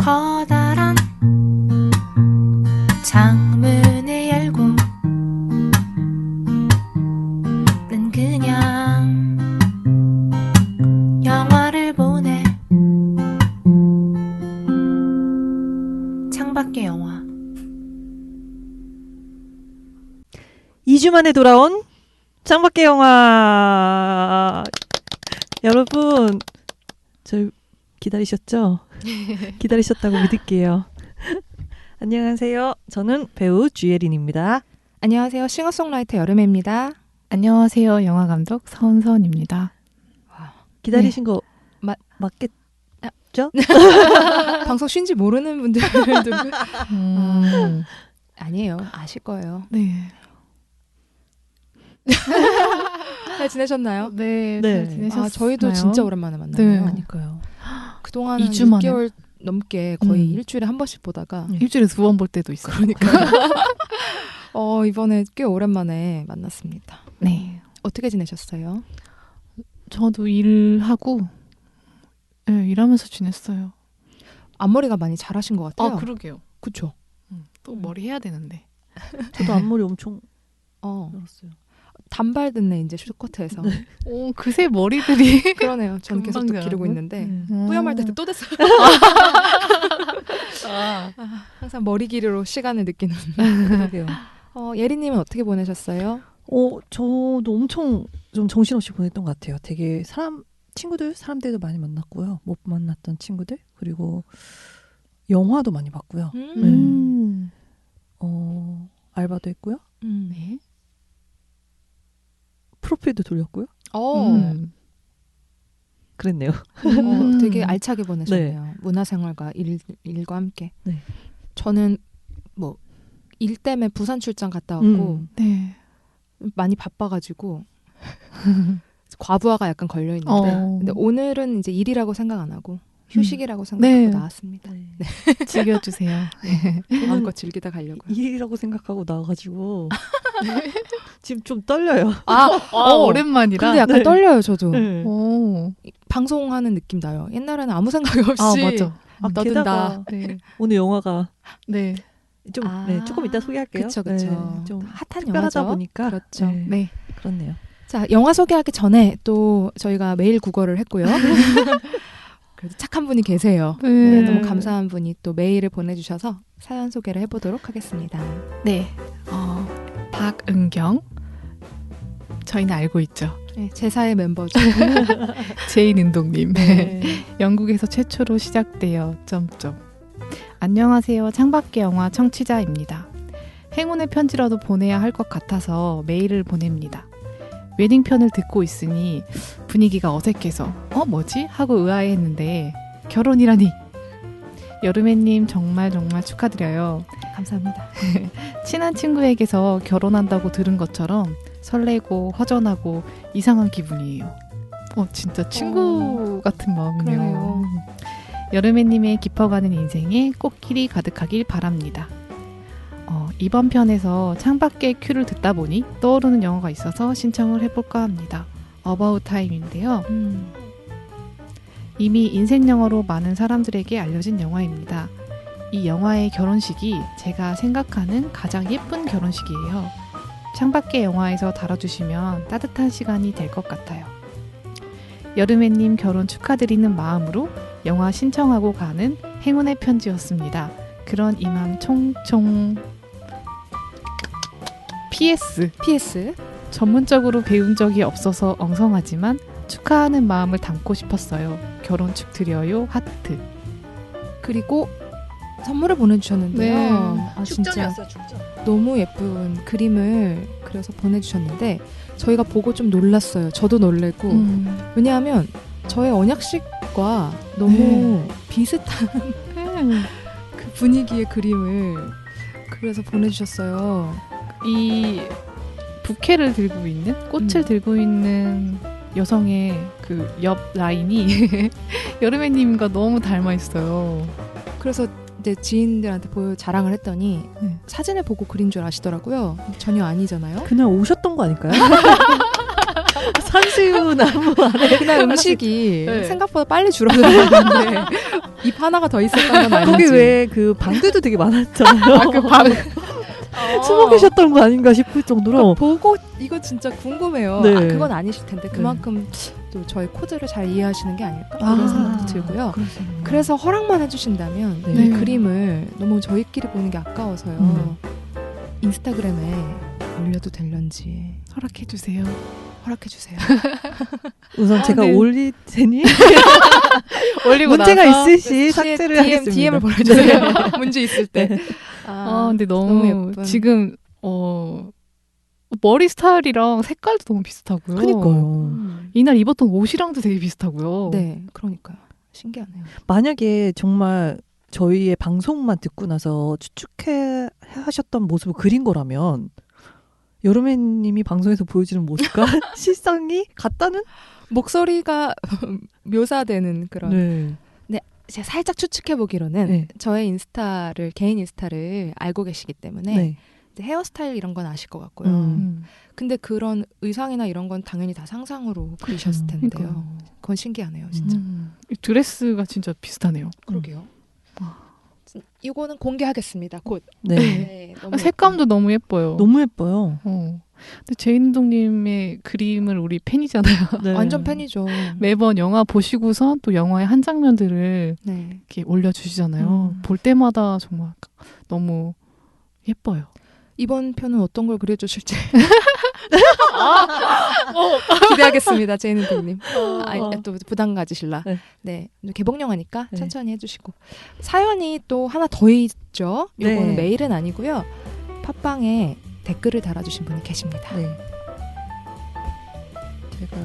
커다란 창문을 열고 는 그냥 영화를 보네. 창밖의 영화. 2주 만에 돌아온 창밖의 영화. 여러분, 저 기다리셨죠? 기다리셨다고 믿을게요. 안녕하세요. 저는 배우 주예린입니다. 안녕하세요. 싱어송라이터 여름애입니다. 안녕하세요. 영화감독 서은선입니다. 기다리신 거 맞겠죠? 방송 쉰지 모르는 분들도 아니에요. 아실 거예요. 네. 잘 지내셨나요? 네. 네. 잘 지내셨나요? 저희도 진짜 오랜만에 만나요. 네. 그러니까요. 그동안 2주 만에. 6개월 넘게 거의 일주일에 한 번씩 보다가 일주일에 2번 볼 때도 있어요. 그러니까 이번에 꽤 오랜만에 만났습니다. 네. 어떻게 지내셨어요? 저도 일하고 일하면서 지냈어요. 앞머리가 많이 자라신 것 같아요. 그러게요. 그쵸? 또 머리 해야 되는데. 저도 앞머리 엄청 늘었어요. 단발 듣네 이제 슈커트에서. 네. 오, 그새 머리들이 그러네요. 전 계속 또 금방 기르고 자라고요? 있는데 뿌염할 때 또 됐어요. 항상 머리 길이로 시간을 느끼는. 그러게요. 예리님은 어떻게 보내셨어요? 저도 엄청 좀 정신없이 보냈던 것 같아요. 되게 사람들도 많이 만났고요. 못 만났던 친구들. 그리고 영화도 많이 봤고요. 알바도 했고요. 네. 프로필도 돌렸고요. 그랬네요. 되게 알차게 보내셨네요. 문화생활과 일과 함께. 네. 저는 일 때문에 부산 출장 갔다 왔고 네. 많이 바빠가지고 과부하가 약간 걸려 있는데 근데 오늘은 이제 일이라고 생각 안 하고 휴식이라고 생각하고 네. 나왔습니다. 네. 즐겨주세요. 마음껏 즐기다 가려고요. 일이라고 생각하고 나와가지고 지금 좀 떨려요. 오랜만이라. 근데 약간 네. 떨려요, 저도. 네. 오. 방송하는 느낌 나요. 옛날에는 아무 생각이 없이 맞아. 떠든다. 게다가 네. 오늘 영화가 네. 좀 조금 이따 소개할게요. 그쵸. 네, 좀 핫한 특별하다 영화죠. 보니까 그렇죠. 네. 네. 그렇네요. 자, 영화 소개하기 전에 또 저희가 메일 국어를 했고요. 그래도 착한 분이 계세요. 네, 너무 감사한 분이 또 메일을 보내주셔서 사연 소개를 해보도록 하겠습니다. 네. 박은경. 저희는 알고 있죠. 네, 제사의 멤버죠. 제인은동님. 네. 영국에서 최초로 시작되어 안녕하세요. 창밖의 영화 청취자입니다. 행운의 편지라도 보내야 할 것 같아서 메일을 보냅니다. 웨딩편을 듣고 있으니 분위기가 어색해서 뭐지? 하고 의아해했는데 결혼이라니. 여름애님 정말 축하드려요. 감사합니다. 친한 친구에게서 결혼한다고 들은 것처럼 설레고 허전하고 이상한 기분이에요. 진짜 친구 같은 마음이네요. 그러네요. 여름애님의 깊어가는 인생에 꽃길이 가득하길 바랍니다. 이번 편에서 창밖의 큐를 듣다 보니 떠오르는 영화가 있어서 신청을 해볼까 합니다. 어바웃 타임인데요. 이미 인생 영화로 많은 사람들에게 알려진 영화입니다. 이 영화의 결혼식이 제가 생각하는 가장 예쁜 결혼식이에요. 창밖의 영화에서 다뤄주시면 따뜻한 시간이 될 것 같아요. 여름애님 결혼 축하드리는 마음으로 영화 신청하고 가는 행운의 편지였습니다. 그런 이맘 총총. PS. 전문적으로 배운 적이 없어서 엉성하지만 축하하는 마음을 담고 싶었어요. 결혼 축드려요. 하트. 그리고 선물을 보내주셨는데요. 네. 진짜 너무 예쁜 그림을 그려서 보내주셨는데 저희가 보고 좀 놀랐어요. 저도 놀래고 왜냐하면 저의 언약식과 너무 비슷한 그 분위기의 그림을 그래서 보내주셨어요. 이 부케를 들고 있는 꽃을 들고 있는 여성의 그 옆 라인이 여름애님과 너무 닮아 있어요. 그래서 이제 지인들한테 자랑을 했더니 사진을 보고 그린 줄 아시더라고요. 전혀 아니잖아요. 그냥 오셨던 거 아닐까요? 산수유 나무 아래 그날 음식이 생각보다 빨리 줄어들었는데 입 하나가 더 있었던 건 아니지. 거기 왜 그 방들도 되게 많았잖아요. 아, 그 방. 숨어 계셨던 거 아닌가 싶을 정도로. 보고 이거 진짜 궁금해요. 네. 아, 그건 아니실 텐데 그만큼 또 저희 코드를 잘 이해하시는 게 아닐까 아, 이런 생각도 들고요. 그러시군요. 그래서 허락만 해주신다면 네. 이 그림을 너무 저희끼리 보는 게 아까워서요. 인스타그램에 올려도 될런지 허락해 주세요. 허락해 주세요. 우선 제가 네. 올릴 테니 올리고 문제가 나서 있으시 삭제를 하겠습니다. DM을 보내주세요. 문제 있을 때. 근데 너무 예쁜. 지금 머리 스타일이랑 색깔도 너무 비슷하고요. 그니까요. 이날 입었던 옷이랑도 되게 비슷하고요. 네, 그러니까요. 신기하네요. 만약에 정말 저희의 방송만 듣고 나서 추측해 하셨던 모습을 그린 거라면 여름애님이 방송에서 보여주는 모습과 실상이 같다는? 목소리가 묘사되는 그런. 네. 제가 살짝 추측해 보기로는 네. 저의 개인 인스타를 알고 계시기 때문에 네. 이제 헤어스타일 이런 건 아실 것 같고요. 근데 그런 의상이나 이런 건 당연히 다 상상으로 그리셨을 텐데요. 그러니까요. 그건 신기하네요, 진짜. 이 드레스가 진짜 비슷하네요. 그러게요. 이거는 공개하겠습니다. 곧. 네. 네, 너무 색감도 너무 예뻐요. 너무 예뻐요. 근데 제인동님의 그림을 우리 팬이잖아요. 네. 완전 팬이죠. 매번 영화 보시고서 또 영화의 한 장면들을 네. 이렇게 올려주시잖아요. 볼 때마다 정말 너무 예뻐요. 이번 편은 어떤 걸 그려주실지 기대하겠습니다, 제이는님. 또 부담 가지실라. 네. 네, 개봉 영화니까 네. 천천히 해주시고. 사연이 또 하나 더 있죠. 요거는 네. 메일은 아니고요. 팟빵에 댓글을 달아주신 분이 계십니다. 네. 제가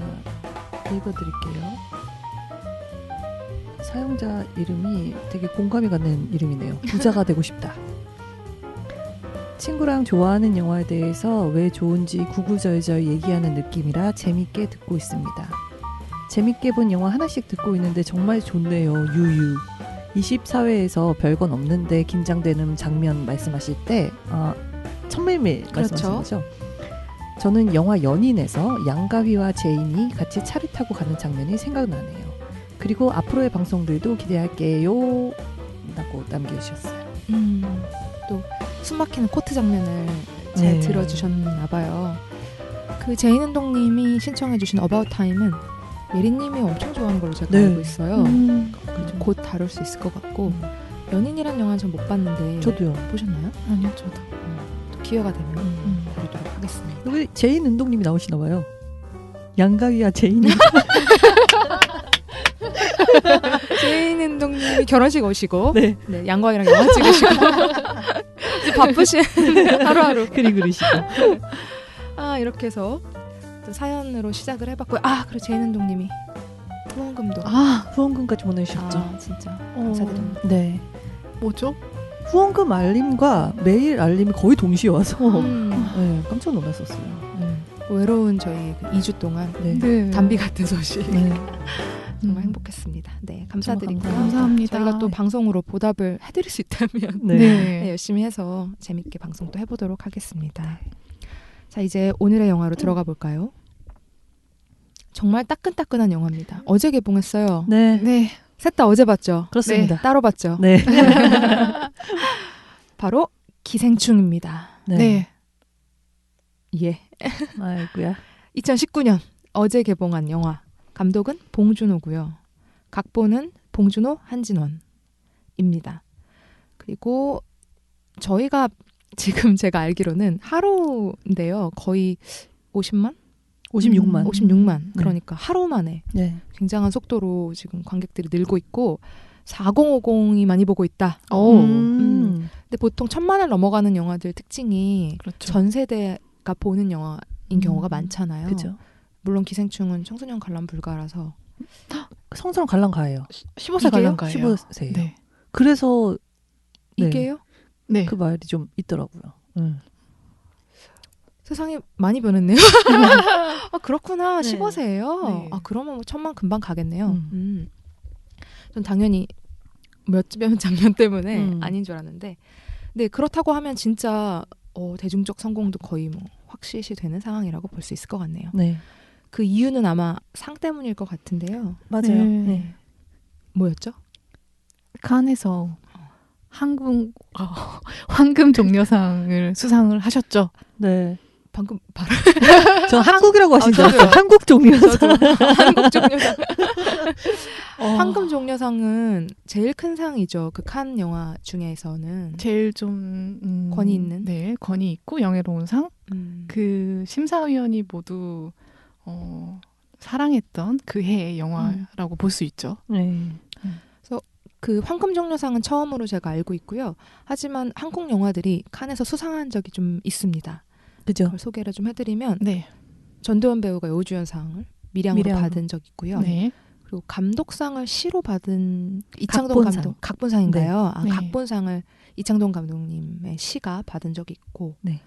읽어드릴게요. 사용자 이름이 되게 공감이 가는 이름이네요. 부자가 되고 싶다. 친구랑 좋아하는 영화에 대해서 왜 좋은지 구구절절 얘기하는 느낌이라 재밌게 듣고 있습니다. 재밌게 본 영화 하나씩 듣고 있는데 정말 좋네요. 유유. 24회에서 별건 없는데 긴장되는 장면 말씀하실 때 천밀밀 말씀하신 거죠? 저는 영화 연인에서 양가휘와 제인이 같이 차를 타고 가는 장면이 생각나네요. 그리고 앞으로의 방송들도 기대할게요. 라고 남겨주셨어요. 또 숨막히는 코트 장면을 잘 네. 들어주셨나 봐요. 그 제인은동님이 신청해주신 About Time은 예린님이 엄청 좋아하는 걸로 제가 네. 알고 있어요. 곧 다룰 수 있을 것 같고 연인이란 영화는 전 못 봤는데 저도요. 보셨나요? 아니요, 저도. 또 기회가 되면 다루도록 하겠습니다. 여기 제인 운동님이 나오시나 봐요. 양가위와 제인이. 제인은동님이 결혼식 오시고 네. 네, 양광이랑 영화 찍으시고 이제 바쁘신 하루하루 그림 그리시고. 이렇게 해서 또 사연으로 시작을 해봤고요. 그리고 제인은동님이 후원금도 후원금까지 보내주셨죠. 진짜 감사드립니다. 네. 뭐죠? 후원금 알림과 메일 알림이 거의 동시에 와서 음. 네, 깜짝 놀랐었어요. 네. 외로운 저희 2주 동안 네. 담비 같은 소식 네. 정말 행복했습니다. 네, 감사드리고요. 감사합니다. 저희가 또 방송으로 보답을 해드릴 수 있다면 네. 네, 열심히 해서 재밌게 방송도 해보도록 하겠습니다. 자, 이제 오늘의 영화로 들어가 볼까요? 정말 따끈따끈한 영화입니다. 어제 개봉했어요. 네. 네. 셋 다 어제 봤죠? 그렇습니다. 네, 따로 봤죠? 네. 바로 기생충입니다. 네. 예. 아이고야. 2019년 어제 개봉한 영화. 감독은 봉준호고요. 각본은 봉준호, 한진원입니다. 그리고 저희가 지금 제가 알기로는 하루인데요. 거의 50만? 56만. 56만. 그러니까 하루 만에 네. 굉장한 속도로 지금 관객들이 늘고 있고 4050이 많이 보고 있다. 근데 보통 1000만을 넘어가는 영화들 특징이 그렇죠. 전 세대가 보는 영화인 경우가 많잖아요. 그죠. 물론 기생충은 청소년 관람 불가라서 성스러운 관람가예요. 15세 이게요? 관람가예요. 15세예요. 네. 그래서 네. 이게요? 네. 그 말이 좀 있더라고요. 세상이 많이 변했네요. 그렇구나. 네. 15세예요. 네. 그러면 뭐 1000만 금방 가겠네요. 전 당연히 몇 장면 때문에 아닌 줄 알았는데 근데 그렇다고 하면 진짜 대중적 성공도 거의 뭐 확실시 되는 상황이라고 볼 수 있을 것 같네요. 네. 그 이유는 아마 상 때문일 것 같은데요. 맞아요. 네. 네. 뭐였죠? 칸에서 황금 종려상을 수상을 하셨죠. 네. 방금 바로 저 한국이라고 하신 줄 저도요. 알았어요. 한국 종려상. 한국 종려상. 황금 종려상은 제일 큰 상이죠. 그 칸 영화 중에서는 제일 좀 권위 있는? 네, 권위 있고 영예로운 상. 음. 그 심사위원이 모두 사랑했던 그 해의 영화라고 볼 수 있죠. 네. 그 황금 종려상은 처음으로 제가 알고 있고요. 하지만 한국 영화들이 칸에서 수상한 적이 좀 있습니다. 그죠. 그걸 소개를 좀 해드리면 네. 전도연 배우가 여우주연상을 미량으로 미량. 받은 적이 있고요. 네. 그리고 감독상을 시로 받은 이창동 각본상. 감독, 각본상인가요? 네. 각본상을 이창동 감독님의 시가 받은 적이 있고 네.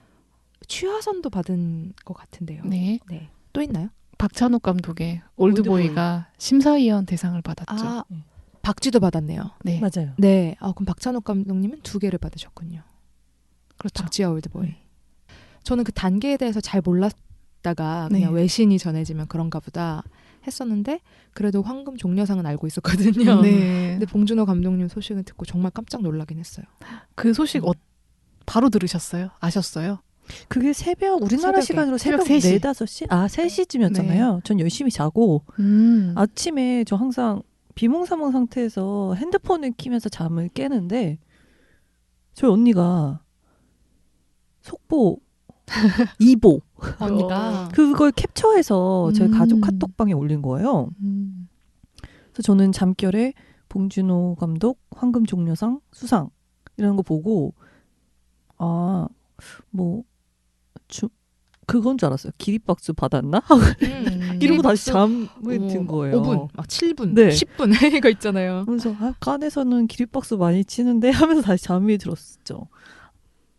취하선도 받은 것 같은데요. 네. 네. 또 있나요? 박찬욱 감독의 올드보이가 심사위원 대상을 받았죠. 아, 박쥐도 받았네요. 네. 맞아요. 네. 그럼 박찬욱 감독님은 2개를 받으셨군요. 그렇죠. 박쥐와 올드보이. 저는 그 단계에 대해서 잘 몰랐다가 네. 그냥 외신이 전해지면 그런가 보다 했었는데 그래도 황금 종려상은 알고 있었거든요. 네. 근데 봉준호 감독님 소식을 듣고 정말 깜짝 놀라긴 했어요. 그 소식 바로 들으셨어요? 아셨어요? 그게 우리나라 새벽에. 시간으로 새벽 새벽 3시. 4, 5시? 3시쯤이었잖아요. 전 열심히 자고 아침에 저 항상 비몽사몽 상태에서 핸드폰을 키면서 잠을 깨는데 저희 언니가 속보 2보 언니가 그걸 캡처해서 저희 가족 카톡방에 올린 거예요. 그래서 저는 잠결에 봉준호 감독 황금 종려상 수상 이라는 거 보고 그건 줄 알았어요. 기립박수 받았나? 이러고 다시 잠을 든 거예요. 5분, 막 7분, 네. 10분 이거 있잖아요. 그래서 칸에서는 기립박수 많이 치는데 하면서 다시 잠이 들었죠.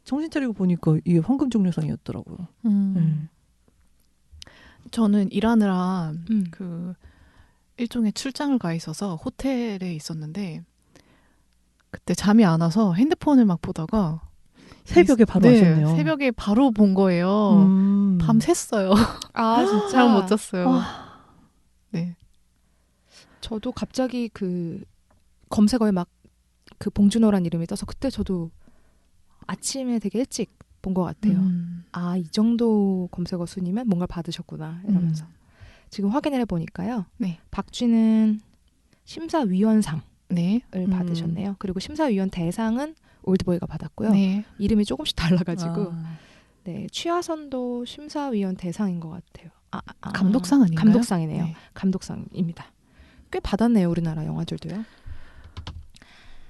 정신 차리고 보니까 이게 황금 종려상이었더라고요. 저는 일하느라 음. 그 일종의 출장을 가 있어서 호텔에 있었는데 그때 잠이 안 와서 핸드폰을 막 보다가 새벽에 바로 네, 하셨네요. 새벽에 바로 본 거예요. 밤 샜어요. 아 진짜. 잠 못 잤어요. 네. 저도 갑자기 그 검색어에 막 그 봉준호란 이름이 떠서 그때 저도 아침에 되게 일찍 본 것 같아요. 이 정도 검색어 순이면 뭔가 받으셨구나 이러면서 지금 확인을 해보니까요. 네. 박쥐는 심사위원상을 네. 받으셨네요. 그리고 심사위원 대상은 올드보이가 받았고요. 네. 이름이 조금씩 달라가지고 네, 취하선도 심사위원 대상인 것 같아요. 감독상 아닌가요? 감독상이네요. 네. 감독상입니다. 꽤 받았네요. 우리나라 영화들도요.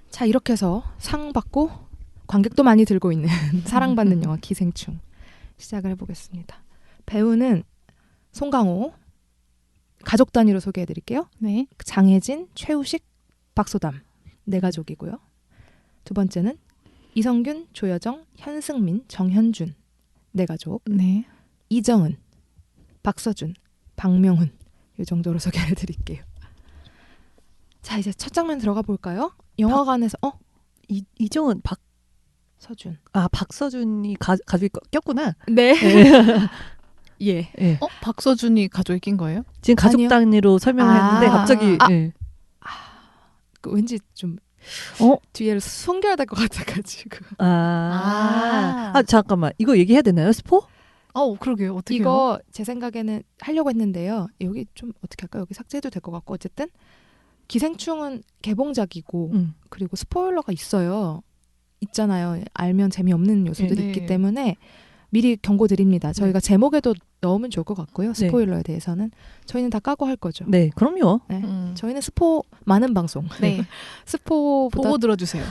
자, 이렇게 해서 상 받고 관객도 많이 들고 있는 사랑받는 영화 기생충 시작을 해보겠습니다. 배우는 송강호, 가족 단위로 소개해드릴게요. 네. 장혜진, 최우식, 박소담 네 가족이고요. 두 번째는 이성균, 조여정, 현승민, 정현준 네 가족. 네. 이정은, 박서준, 박명훈 이 정도로 소개해드릴게요. 자, 이제 첫 장면 들어가 볼까요? 영화관에서 이정은 서준. 박서준이 가족이 꼈구나. 네. 예. 네. 박서준이 가족이 낀 거예요? 지금 가족 아니요. 단위로 설명을 했는데 갑자기 네. 그 왠지 좀 뒤에를 숨겨야 될 것 같아가지고. 잠깐만. 이거 얘기해야 되나요? 스포? 그러게요. 어떻게 이거 제 생각에는 하려고 했는데요. 여기 좀 어떻게 할까요? 여기 삭제해도 될 것 같고 어쨌든 기생충은 개봉작이고 그리고 스포일러가 있잖아요. 알면 재미없는 요소들이 네. 있기 때문에 미리 경고드립니다. 저희가 제목에도 넣으면 좋을 것 같고요. 스포일러에 대해서는 저희는 다 까고 할 거죠. 네, 그럼요. 네. 저희는 스포 많은 방송. 네. 스포보다 보고 들어주세요.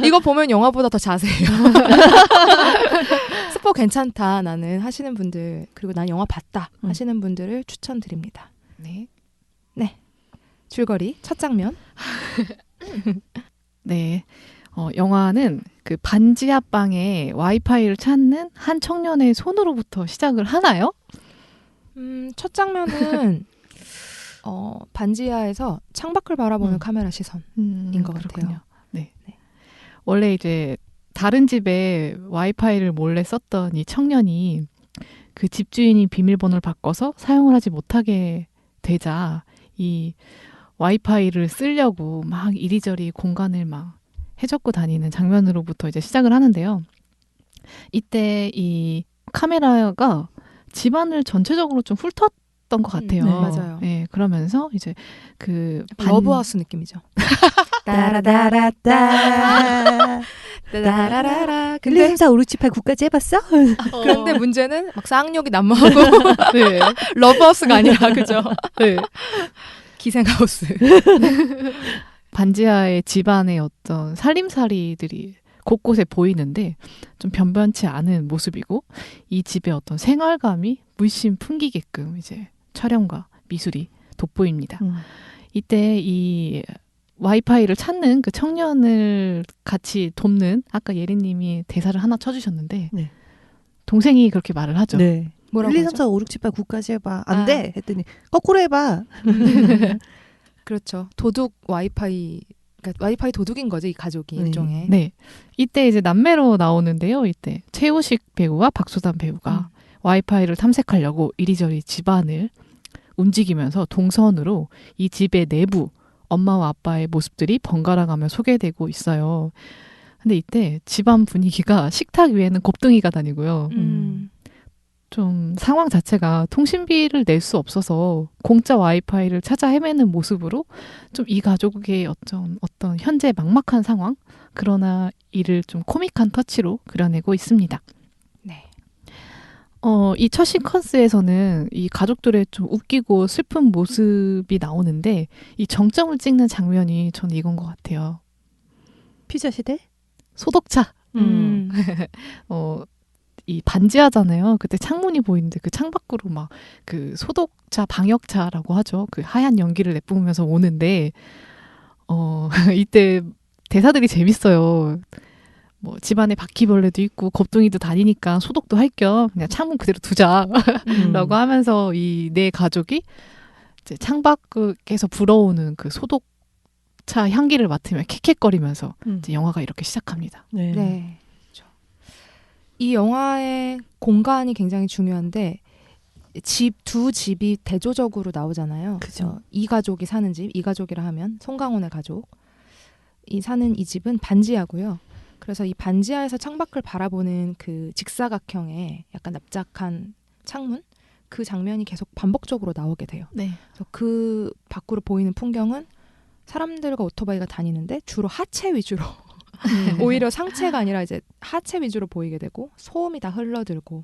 이거 보면 영화보다 더 자세해요. 스포 괜찮다 나는 하시는 분들 그리고 난 영화 봤다 하시는 분들을 추천드립니다. 네. 줄거리 첫 장면. 네. 영화는 그 반지 앞방에 와이파이를 찾는 한 청년의 손으로부터 시작을 하나요? 첫 장면은 반지하에서 창밖을 바라보는 카메라 시선인 것 같아요. 네. 원래 이제 다른 집에 와이파이를 몰래 썼던 이 청년이 그 집주인이 비밀번호를 바꿔서 사용을 하지 못하게 되자 이 와이파이를 쓰려고 막 이리저리 공간을 막 해적고 다니는 장면으로부터 이제 시작을 하는데요. 이때 이 카메라가 집안을 전체적으로 좀 훑었던 것 같아요. 네, 맞아요. 네, 그러면서 이제 그 러브하우스 느낌이죠. 따라다라따. 따라라라. 1, 2, 3, 4, 5, 6, 7, 8, 9까지 해봤어? 그런데 문제는 막 쌍욕이 난무하고 네, 러브하우스가 아니라 그죠? 네. 기생하우스. 반지하의 집안의 어떤 살림살이들이 곳곳에 보이는데 좀 변변치 않은 모습이고 이 집의 어떤 생활감이 물씬 풍기게끔 이제 촬영과 미술이 돋보입니다. 이때 이 와이파이를 찾는 그 청년을 같이 돕는 아까 예린님이 대사를 하나 쳐주셨는데 네. 동생이 그렇게 말을 하죠. 네. 뭐라고 1, 2, 3, 하죠? 4, 5, 6, 7, 8, 9까지 해봐. 안 아. 돼. 했더니 거꾸로 해봐. 그렇죠. 도둑 와이파이. 그러니까 와이파이 도둑인 거죠, 이 가족이 일종의. 네. 이때 이제 남매로 나오는데요. 이때 최우식 배우와 박소담 배우가 와이파이를 탐색하려고 이리저리 집안을 움직이면서 동선으로 이 집의 내부 엄마와 아빠의 모습들이 번갈아가며 소개되고 있어요. 근데 이때 집안 분위기가 식탁 위에는 곱등이가 다니고요. 좀 상황 자체가 통신비를 낼 수 없어서 공짜 와이파이를 찾아 헤매는 모습으로 좀 이 가족의 어떤 현재 막막한 상황, 그러나 이를 좀 코믹한 터치로 그려내고 있습니다. 네. 이 첫 시퀀스에서는 이 가족들의 좀 웃기고 슬픈 모습이 나오는데 이 정점을 찍는 장면이 저는 이건 것 같아요. 피자 시대? 소독차. 이 반지하잖아요. 그때 창문이 보이는데 그 창밖으로 막 그 소독차, 방역차라고 하죠. 그 하얀 연기를 내뿜으면서 오는데 이때 대사들이 재밌어요. 뭐 집안에 바퀴벌레도 있고 겁둥이도 다니니까 소독도 할 겸 그냥 창문 그대로 두자라고 하면서 이 네 가족이 이제 창밖에서 불어오는 그 소독차 향기를 맡으며 캑캑거리면서 이제 영화가 이렇게 시작합니다. 네. 네. 그렇죠. 이 영화의 공간이 굉장히 중요한데 두 집이 대조적으로 나오잖아요. 그죠. 이 가족이 사는 집, 이 가족이라 하면 송강호네 가족. 이 사는 이 집은 반지하고요. 그래서 이 반지하에서 창밖을 바라보는 그 직사각형의 약간 납작한 창문, 그 장면이 계속 반복적으로 나오게 돼요. 네. 그래서 그 밖으로 보이는 풍경은 사람들과 오토바이가 다니는데 주로 하체 위주로 오히려 상체가 아니라 이제 하체 위주로 보이게 되고 소음이 다 흘러들고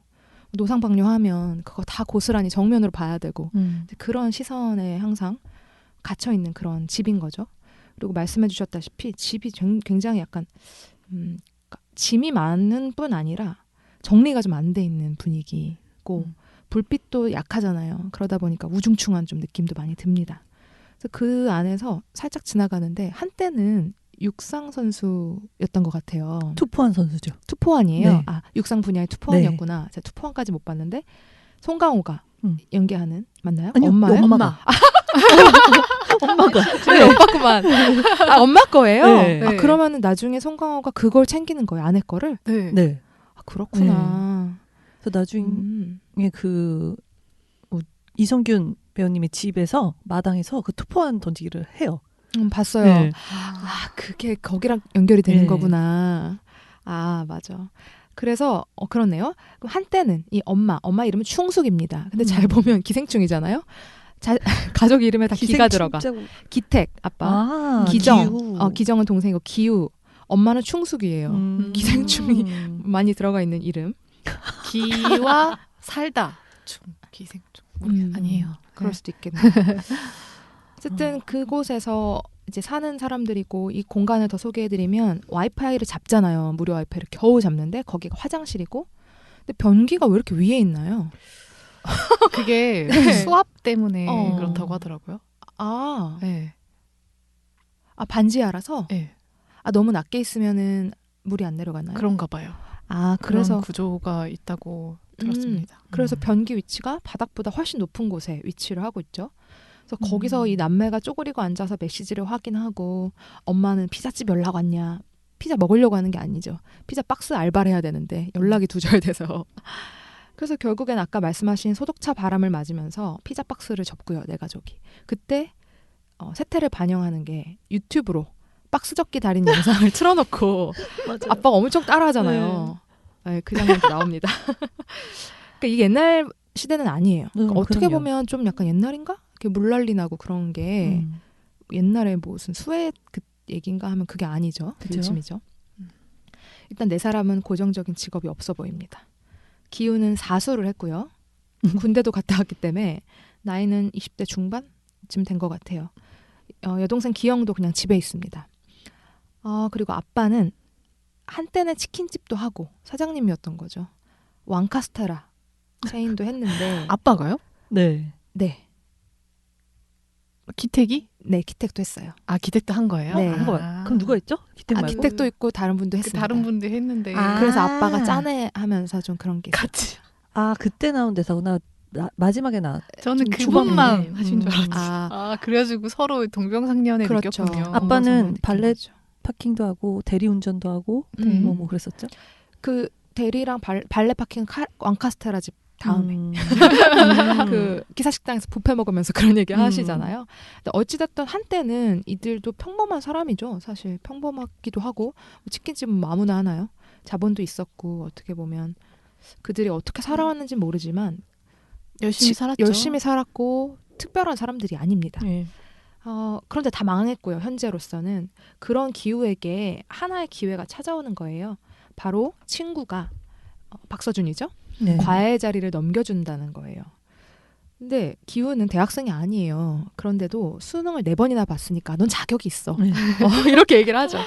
노상방뇨하면 그거 다 고스란히 정면으로 봐야 되고 그런 시선에 항상 갇혀 있는 그런 집인 거죠. 그리고 말씀해 주셨다시피 집이 굉장히 약간 짐이 많은 뿐 아니라 정리가 좀 안 돼 있는 분위기고 불빛도 약하잖아요. 그러다 보니까 우중충한 좀 느낌도 많이 듭니다. 그래서 그 안에서 살짝 지나가는데 한때는 육상 선수였던 것 같아요. 투포한 선수죠. 투포환이에요. 네. 아, 육상 분야의 투포환이었구나. 제가 투포환까지 못 봤는데 송강호가 연기하는 맞나요? 아니요, 엄마요? 엄마가. 엄마가. 네. 오빠구만. 아, 엄마 거예요? 네. 아, 그러면은 나중에 송강호가 그걸 챙기는 거예요. 아내 거를? 네. 네. 아, 그렇구나. 그래서 나중에 이성균 배우님의 집에서 마당에서 그 투포한 던지기를 해요. 봤어요. 네. 아, 그게 거기랑 연결이 되는 네. 거구나. 아, 맞아. 그래서 그렇네요. 그럼 한때는 이 엄마 이름은 충숙입니다. 근데 잘 보면 기생충이잖아요. 가족 이름에 다 기가 들어가. 기택 아빠, 아, 기정, 기정은 동생이고 기우, 엄마는 충숙이에요. 기생충이 많이 들어가 있는 이름. 기와 살다. 기생충. 아니에요. 그럴 수도 있겠네요. 어쨌든 그곳에서 이제 사는 사람들이고 이 공간을 더 소개해드리면 와이파이를 잡잖아요. 무료 와이파이를 겨우 잡는데 거기가 화장실이고 근데 변기가 왜 이렇게 위에 있나요? 그게 수압 때문에 그렇다고 하더라고요. 아, 네. 아 반지하라서? 네. 아 너무 낮게 있으면은 물이 안 내려가나요? 그런가 봐요. 아 그런 그래서 구조가 있다고 들었습니다. 그래서 변기 위치가 바닥보다 훨씬 높은 곳에 위치를 하고 있죠. 그래서 거기서 이 남매가 쪼그리고 앉아서 메시지를 확인하고 엄마는 피자집 연락 왔냐. 피자 먹으려고 하는 게 아니죠. 피자 박스 알바를 해야 되는데 연락이 두절돼서. 그래서 결국엔 아까 말씀하신 소독차 바람을 맞으면서 피자 박스를 접고요. 내 가족이. 그때 세태를 반영하는 게 유튜브로 박스 접기 달인 영상을 틀어놓고 아빠가 엄청 따라하잖아요. 네, 그 장면도 나옵니다. 그러니까 이게 옛날 시대는 아니에요. 그러니까 어떻게 그럼요. 보면 좀 약간 옛날인가? 이렇게 물난리 나고 그런 게 옛날에 무슨 수해 그 얘기인가 하면 그게 아니죠. 그죠? 요즘이죠. 일단 네 사람은 고정적인 직업이 없어 보입니다. 기우는 사수를 했고요. 군대도 갔다 왔기 때문에 나이는 20대 중반쯤 된 것 같아요. 여동생 기영도 그냥 집에 있습니다. 그리고 아빠는 한때는 치킨집도 하고 사장님이었던 거죠. 왕카스테라 체인도 했는데 아빠가요? 네. 네, 기택이? 네 기택도 했어요. 기택도 한 거예요? 네. 한 거야. 그럼 누가 했죠? 기택 말고? 기택도 있고 다른 분도 그 했습니다. 다른 분들 했는데 그래서 아빠가 짠해하면서 좀 그런 게 있어요. 같이. 그때 나온 대사구나. 마지막에 나왔. 저는 좀 그분만 주범이네. 하신 줄 알았지. 그래가지고 서로 동병상련에 그렇죠. 느꼈군요. 아빠는 느낀 발레 거죠. 파킹도 하고 대리운전도 하고 뭐 그랬었죠. 그 대리랑 발레 파킹 왕카스테라 집 다음에 그 기사식당에서 뷔페 먹으면서 그런 얘기 하시잖아요. 근데 어찌됐든 한때는 이들도 평범한 사람이죠. 사실 평범하기도 하고 치킨집은 뭐 아무나 하나요. 자본도 있었고 어떻게 보면 그들이 어떻게 살아왔는지는 모르지만 열심히 살았죠. 열심히 살았고 특별한 사람들이 아닙니다. 네. 그런데 다 망했고요. 현재로서는 그런 기우에게 하나의 기회가 찾아오는 거예요. 바로 친구가 박서준이죠. 네. 과외 자리를 넘겨준다는 거예요. 근데 기우는 대학생이 아니에요. 그런데도 수능을 4번이나 봤으니까 넌 자격이 있어. 네. 이렇게 얘기를 하죠.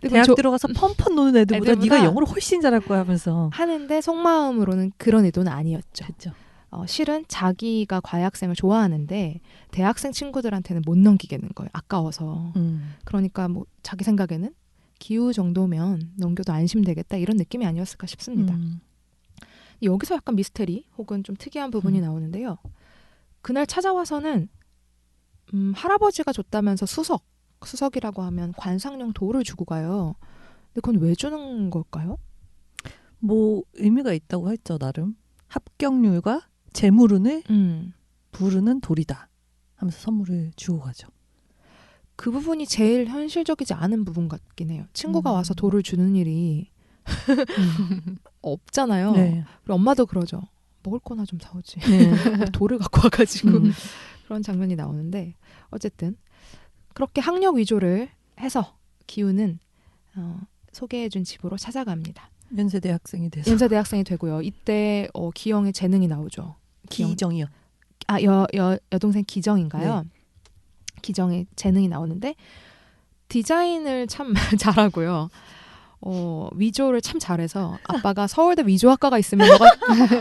그리고 대학 들어가서 펀펀 노는 애들보다 애들보다 네가 영어를 훨씬 잘할 거야 하면서. 하는데 속마음으로는 그런 의도는 아니었죠. 그렇죠. 실은 자기가 과외학생을 좋아하는데 대학생 친구들한테는 못 넘기겠는 거예요. 아까워서. 그러니까 뭐 자기 생각에는 기우 정도면 넘겨도 안심되겠다 이런 느낌이 아니었을까 싶습니다. 여기서 약간 미스테리 혹은 좀 특이한 부분이 나오는데요. 그날 찾아와서는 할아버지가 줬다면서 수석이라고 하면 관상용 돌을 주고 가요. 근데 그건 왜 주는 걸까요? 뭐 의미가 있다고 했죠 나름. 합격률과 재물운을 부르는 돌이다 하면서 선물을 주고 가죠. 그 부분이 제일 현실적이지 않은 부분 같긴 해요. 친구가 와서 돌을 주는 일이 없잖아요. 네. 그리고 엄마도 그러죠. 먹을 거나 좀 사오지. 네. 돌을 갖고 와가지고 그런 장면이 나오는데 어쨌든 그렇게 학력 위조를 해서 기우는 소개해준 집으로 찾아갑니다. 연세대 학생이 돼서. 연세대 학생이 되고요. 이때 기영의 재능이 나오죠. 기정이요. 여동생 기정인가요? 기정의 재능이 나오는데 디자인을 참 잘하고요. 위조를 참 잘해서 아빠가 서울대 위조학과가 있으면 너가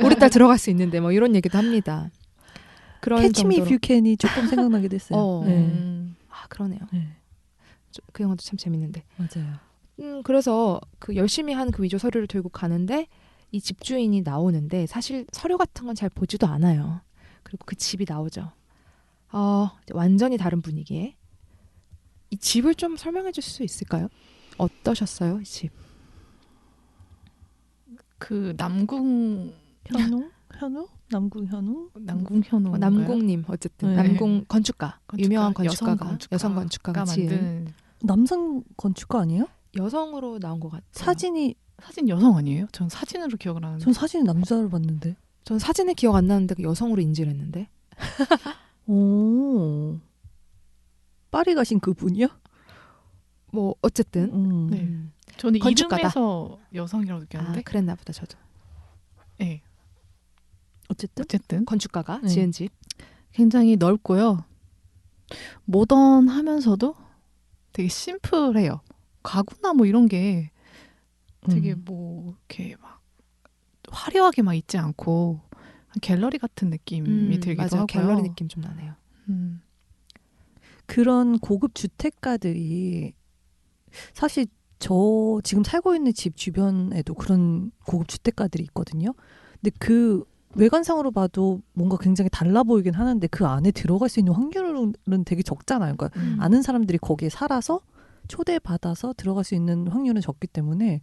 우리 딸 들어갈 수 있는데 뭐 이런 얘기도 합니다. 그런 캐치미 정도로. 뷰캔이 조금 생각나게 됐어요. 네. 그러네요. 네. 그 영화도 참 재밌는데. 맞아요. 그래서 그 열심히 한 그 위조 서류를 들고 가는데 이 집주인이 나오는데 사실 서류 같은 건 잘 보지도 않아요. 그리고 그 집이 나오죠. 완전히 다른 분위기에. 이 집을 좀 설명해 주실 수 있을까요? 어떠셨어요, 이 집? 그 남궁 현우? 남궁 현우? 현우 남궁님 어쨌든 네. 남궁 건축가, 유명한 여성 건축가가 여성 건축가가 지은 만든 남성 건축가 아니에요? 여성으로 나온 것 같아요. 사진 여성 아니에요? 전 사진으로 기억을 하는데. 전 사진 남자로 봤는데. 전 사진에 기억 안 나는데 그 여성으로 인지를 했는데. 오. 파리 가신 그분이요? 뭐 어쨌든 네. 저는 건축가다. 이름에서 여성이라고 느꼈는데. 그랬나 보다 저도. 네. 어쨌든 건축가가 네. 지은 집. 굉장히 넓고요. 모던하면서도 되게 심플해요. 가구나 뭐 이런 게 되게 뭐 이렇게 막 화려하게 막 있지 않고 갤러리 같은 느낌이 들기도 맞아요. 하고요. 갤러리 느낌 좀 나네요. 그런 고급 주택가들이 사실 저 지금 살고 있는 집 주변에도 그런 고급 주택가들이 있거든요. 근데 그 외관상으로 봐도 뭔가 굉장히 달라 보이긴 하는데 그 안에 들어갈 수 있는 확률은 되게 적잖아요. 그러니까 아는 사람들이 거기에 살아서 초대받아서 들어갈 수 있는 확률은 적기 때문에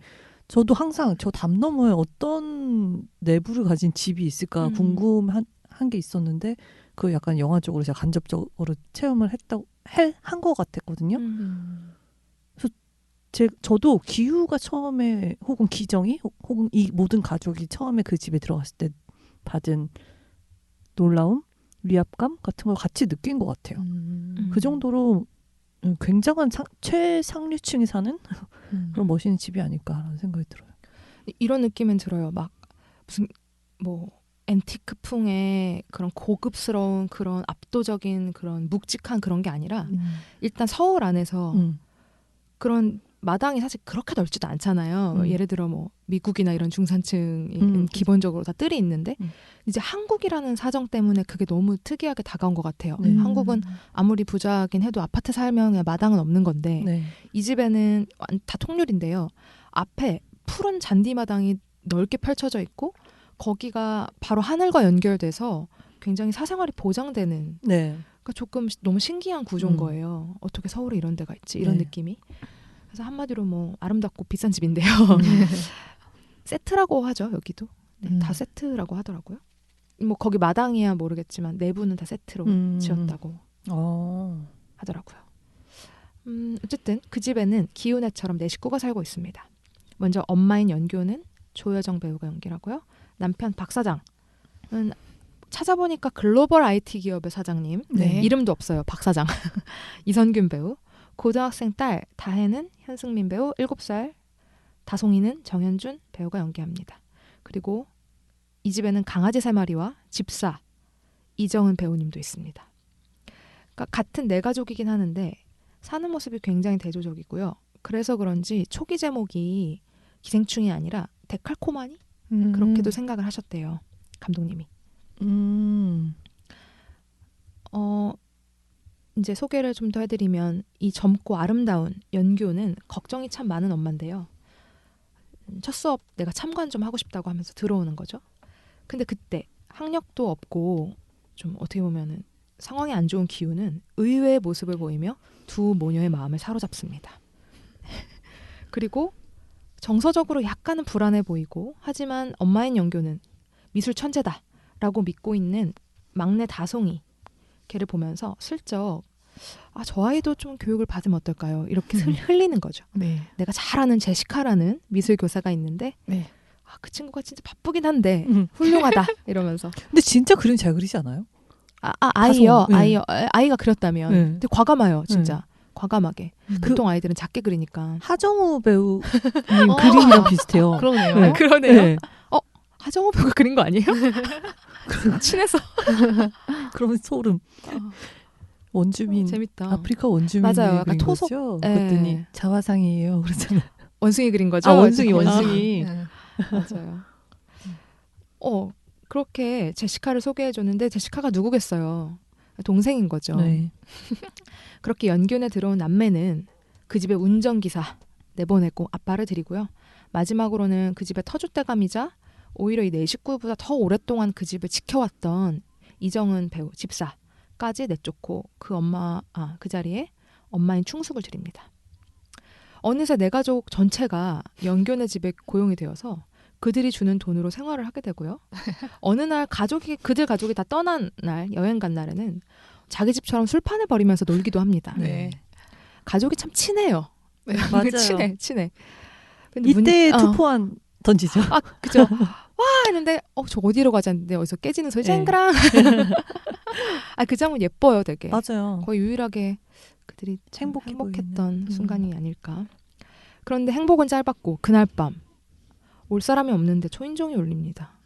저도 항상 저 담 너머에 어떤 내부를 가진 집이 있을까 궁금한 게 있었는데 그 약간 영화적으로 제가 간접적으로 체험을 한 것 같았거든요. 저도 기우가 처음에 혹은 기정이 혹은 이 모든 가족이 처음에 그 집에 들어갔을 때 받은 놀라움, 위압감 같은 걸 같이 느낀 것 같아요. 그 정도로 굉장한 최상류층이 사는 그런 멋있는 집이 아닐까라는 생각이 들어요. 이런 느낌은 들어요. 막 무슨 뭐 앤티크풍의 그런 고급스러운 그런 압도적인 그런 묵직한 그런 게 아니라 일단 서울 안에서 그런 마당이 사실 그렇게 넓지도 않잖아요. 예를 들어 뭐 미국이나 이런 중산층이 기본적으로 다 뜰이 있는데 이제 한국이라는 사정 때문에 그게 너무 특이하게 다가온 것 같아요. 한국은 아무리 부자긴 해도 아파트 살면 그냥 마당은 없는 건데 네. 이 집에는 다 통유리인데요. 앞에 푸른 잔디마당이 넓게 펼쳐져 있고 거기가 바로 하늘과 연결돼서 굉장히 사생활이 보장되는 네. 그러니까 조금 너무 신기한 구조인 거예요. 어떻게 서울에 이런 데가 있지? 이런 네. 느낌이. 그래서 한마디로 뭐 아름답고 비싼 집인데요. 세트라고 하죠. 여기도. 네, 다 세트라고 하더라고요. 뭐 거기 마당이야 모르겠지만 내부는 다 세트로 지었다고 하더라고요. 어쨌든 그 집에는 기훈애처럼 4식구가 살고 있습니다. 먼저 엄마인 연교는 조여정 배우가 연기라고요. 남편 박 사장은 찾아보니까 글로벌 IT 기업의 사장님. 네. 이름도 없어요. 박 사장. 이선균 배우. 고등학생 딸 다혜는 현승민 배우 7살. 다송이는 정현준 배우가 연기합니다. 그리고 이 집에는 강아지 3마리와 집사 이정은 배우님도 있습니다. 그러니까 같은 네 가족이긴 하는데 사는 모습이 굉장히 대조적이고요. 그래서 그런지 초기 제목이 기생충이 아니라 데칼코마니? 그렇게도 생각을 하셨대요. 감독님이. 이제 소개를 좀 더 해드리면 이 젊고 아름다운 연교는 걱정이 참 많은 엄마인데요. 첫 수업 내가 참관 좀 하고 싶다고 하면서 들어오는 거죠. 근데 그때 학력도 없고 좀 어떻게 보면은 상황이 안 좋은 기우는 의외의 모습을 보이며 두 모녀의 마음을 사로잡습니다. 그리고 정서적으로 약간은 불안해 보이고 하지만 엄마인 연교는 미술 천재다라고 믿고 있는 막내 다송이 걔를 보면서 슬쩍 저 아이도 좀 교육을 받으면 어떨까요? 이렇게 흘리는 거죠. 네. 내가 잘 아는 제시카라는 미술 교사가 있는데 네. 그 친구가 진짜 바쁘긴 한데 훌륭하다 이러면서. 근데 진짜 그림 잘 그리지 않아요? 아이요. 네. 아이가 그렸다면. 네. 근데 과감해요, 진짜. 과감하게. 그 보통 아이들은 작게 그리니까. 하정우 배우님 그림이랑 비슷해요. 그러네요. 네. 그러네요. 네. 하정우 배우가 그린 거 아니에요? 친해서. 그러면 소름. 원주민 재밌다. 아프리카 원주민이 맞아요. 그린 약간 토속. 거죠. 네. 그랬더니 자화상이에요. 그러잖아요. 원숭이 그린 거죠? 원숭이. 맞아요. 그렇게 제시카를 소개해줬는데 제시카가 누구겠어요? 동생인 거죠. 네. 그렇게 연균에 들어온 남매는 그 집의 운전기사 내보내고 아빠를 드리고요. 마지막으로는 그 집의 터줏대감이자 오히려 이 네 식구보다 더 오랫동안 그 집을 지켜왔던 이정은 배우 집사까지 내쫓고 그 자리에 엄마인 충숙을 드립니다. 어느새 네 가족 전체가 연균의 집에 고용이 되어서 그들이 주는 돈으로 생활을 하게 되고요. 어느 날 그들 가족이 다 떠난 날, 여행 간 날에는 자기 집처럼 술판을 벌이면서 놀기도 합니다. 네. 가족이 참 친해요. 네, 맞아요. 친해. 근데 이때 투포한 던지죠. 그죠. 와 했는데 저 어디로 가지 않는데 어디서 깨지는 소리 쨍그랑. 그 장면 예뻐요, 되게. 맞아요. 거의 유일하게 그들이 행복했던 보이는. 순간이 아닐까. 그런데 행복은 짧았고 그날 밤 올 사람이 없는데 초인종이 울립니다.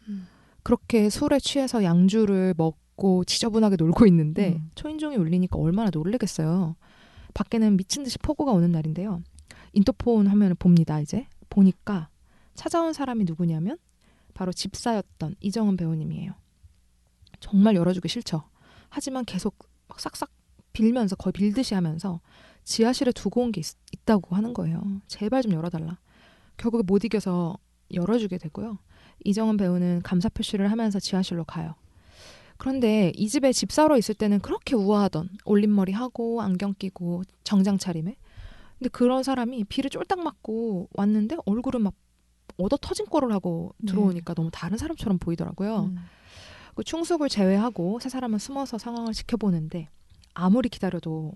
그렇게 술에 취해서 양주를 먹고 지저분하게 놀고 있는데 초인종이 울리니까 얼마나 놀라겠어요. 밖에는 미친 듯이 폭우가 오는 날인데요. 인터폰 화면을 봅니다. 이제 보니까 찾아온 사람이 누구냐면 바로 집사였던 이정은 배우님이에요. 정말 열어주기 싫죠. 하지만 계속 막 싹싹 빌면서 거의 빌듯이 하면서 지하실에 두고 온 게 있다고 하는 거예요. 제발 좀 열어달라. 결국에 못 이겨서 열어주게 되고요. 이정은 배우는 감사 표시를 하면서 지하실로 가요. 그런데 이 집에 집사로 있을 때는 그렇게 우아하던 올림머리 하고 안경 끼고 정장 차림에 근데 그런 사람이 비를 쫄딱 맞고 왔는데 얼굴은 막 얻어 터진 꼴을 하고 들어오니까 너무 다른 사람처럼 보이더라고요. 그 충숙을 제외하고 세 사람은 숨어서 상황을 지켜보는데 아무리 기다려도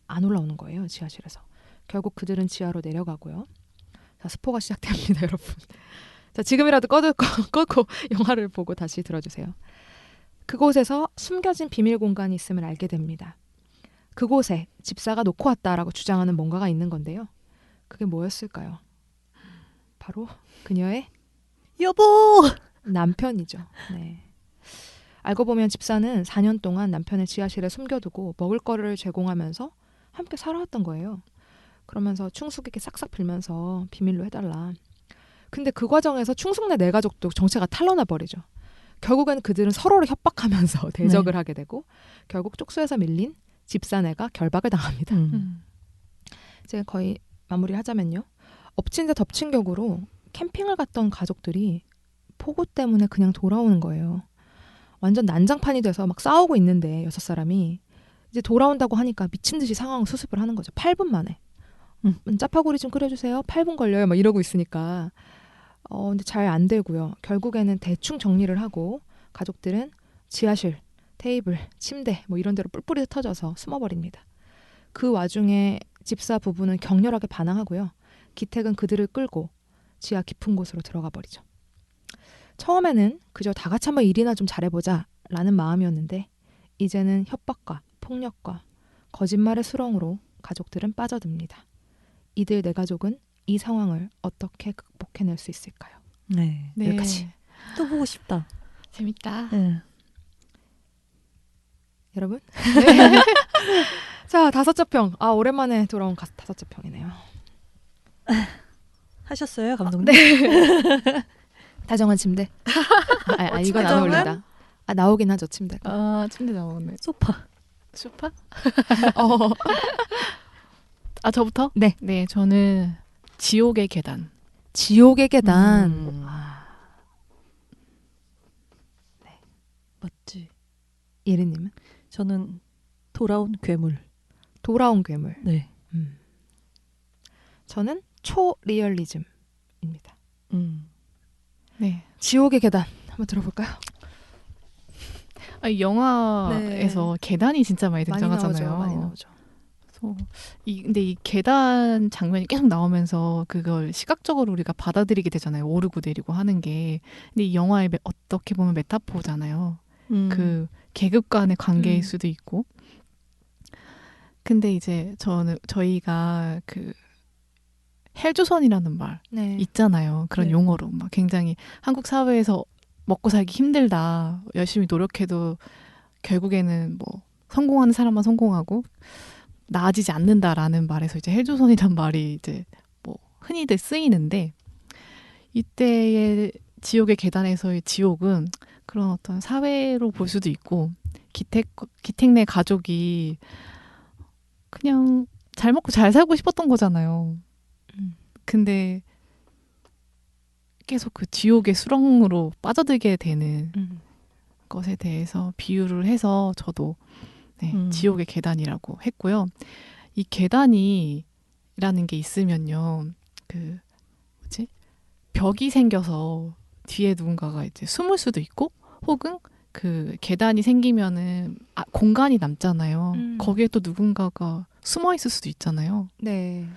안 올라오는 거예요. 지하실에서. 결국 그들은 지하로 내려가고요. 자, 스포가 시작됩니다, 여러분. 자, 지금이라도 꺼고 영화를 보고 다시 들어주세요. 그곳에서 숨겨진 비밀 공간이 있음을 알게 됩니다. 그곳에 집사가 놓고 왔다라고 주장하는 뭔가가 있는 건데요. 그게 뭐였을까요? 바로 그녀의 여보! 남편이죠. 네. 알고 보면 집사는 4년 동안 남편을 지하실에 숨겨두고 먹을 거를 제공하면서 함께 살아왔던 거예요. 그러면서 충숙에게 싹싹 빌면서 비밀로 해달라. 근데 그 과정에서 충숙네 네 가족도 정체가 탈러나 버리죠. 결국엔 그들은 서로를 협박하면서 대적을 하게 되고 결국 쪽수에서 밀린 집사네가 결박을 당합니다. 이제 거의 마무리하자면요. 엎친 데 덮친 격으로 캠핑을 갔던 가족들이 폭우 때문에 그냥 돌아오는 거예요. 완전 난장판이 돼서 막 싸우고 있는데 6사람이 이제 돌아온다고 하니까 미친 듯이 상황 수습을 하는 거죠. 8분 만에. 짜파구리 좀 끓여주세요. 8분 걸려요. 막 이러고 있으니까. 근데 잘 안 되고요. 결국에는 대충 정리를 하고 가족들은 지하실, 테이블, 침대 뭐 이런 데로 뿔뿔이 흩어져서 숨어버립니다. 그 와중에 집사 부부는 격렬하게 반항하고요. 기택은 그들을 끌고 지하 깊은 곳으로 들어가 버리죠. 처음에는 그저 다 같이 한번 일이나 좀 잘해보자 라는 마음이었는데 이제는 협박과 폭력과 거짓말의 수렁으로 가족들은 빠져듭니다. 이들 네 가족은 이 상황을 어떻게 극복해낼 수 있을까요? 네. 여기까지. 또 보고 싶다. 재밌다. 네. 여러분? 네. 자, 5째 평. 아, 오랜만에 돌아온 5째 평이네요. 하셨어요, 감독님? 네. 다정한 침대. 이건 안 어울린다. 나오긴 하죠, 침대가. 아, 침대 나오네. 소파. 소파? 저부터? 네. 네, 저는 지옥의 계단. 지옥의 계단. 네. 맞지. 예리님은? 저는 돌아온 괴물. 돌아온 괴물. 네. 저는 초리얼리즘입니다. 네. 지옥의 계단 한번 들어볼까요? 이 영화에서 계단이 진짜 많이 등장하잖아요. 많이 나오죠. 그래서 근데 이 계단 장면이 계속 나오면서 그걸 시각적으로 우리가 받아들이게 되잖아요. 오르고 내리고 하는 게. 근데 이 영화의 어떻게 보면 메타포잖아요. 그 계급 간의 관계일 수도 있고. 근데 이제 저희가 그 헬조선이라는 말 있잖아요. 그런 용어로 막 굉장히 한국 사회에서 먹고 살기 힘들다. 열심히 노력해도 결국에는 뭐 성공하는 사람만 성공하고 나아지지 않는다라는 말에서 이제 헬조선이란 말이 이제 뭐 흔히들 쓰이는데 이때의 지옥의 계단에서의 지옥은 그런 어떤 사회로 볼 수도 있고 기택 내 가족이 그냥 잘 먹고 잘 살고 싶었던 거잖아요. 근데 계속 그 지옥의 수렁으로 빠져들게 되는 것에 대해서 비유를 해서 저도 지옥의 계단이라고 했고요. 이 계단이라는 게 있으면요, 그 벽이 생겨서 뒤에 누군가가 이제 숨을 수도 있고, 혹은 그 계단이 생기면은 공간이 남잖아요. 거기에 또 누군가가 숨어 있을 수도 있잖아요. 네.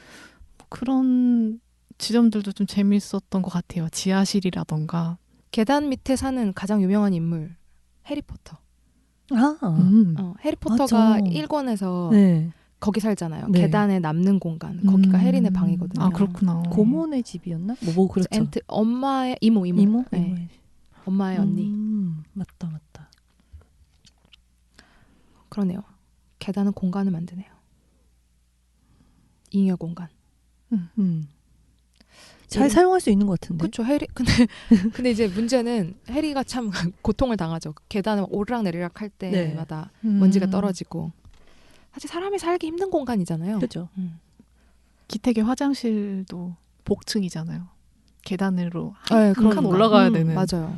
그런 지점들도 좀 재밌었던 것 같아요. 지하실이라던가. 계단 밑에 사는 가장 유명한 인물 해리포터. 해리포터가 맞아. 1권에서 거기 살잖아요. 네. 계단에 남는 공간. 거기가 해리네 방이거든요. 아, 그렇구나. 고모네 집이었나? 뭐 그렇죠. 엄마의 이모. 네. 엄마의 언니. 맞다. 그러네요. 계단은 공간을 만드네요. 잉여 공간. 잘 사용할 수 있는 것 같은데. 그렇죠. 근데 이제 문제는 해리가 참 고통을 당하죠. 계단을 오르락 내리락 할 때마다 먼지가 떨어지고. 사실 사람이 살기 힘든 공간이잖아요. 그렇죠. 기택의 화장실도 복층이잖아요. 계단으로 한 칸 올라가야 되는. 맞아요.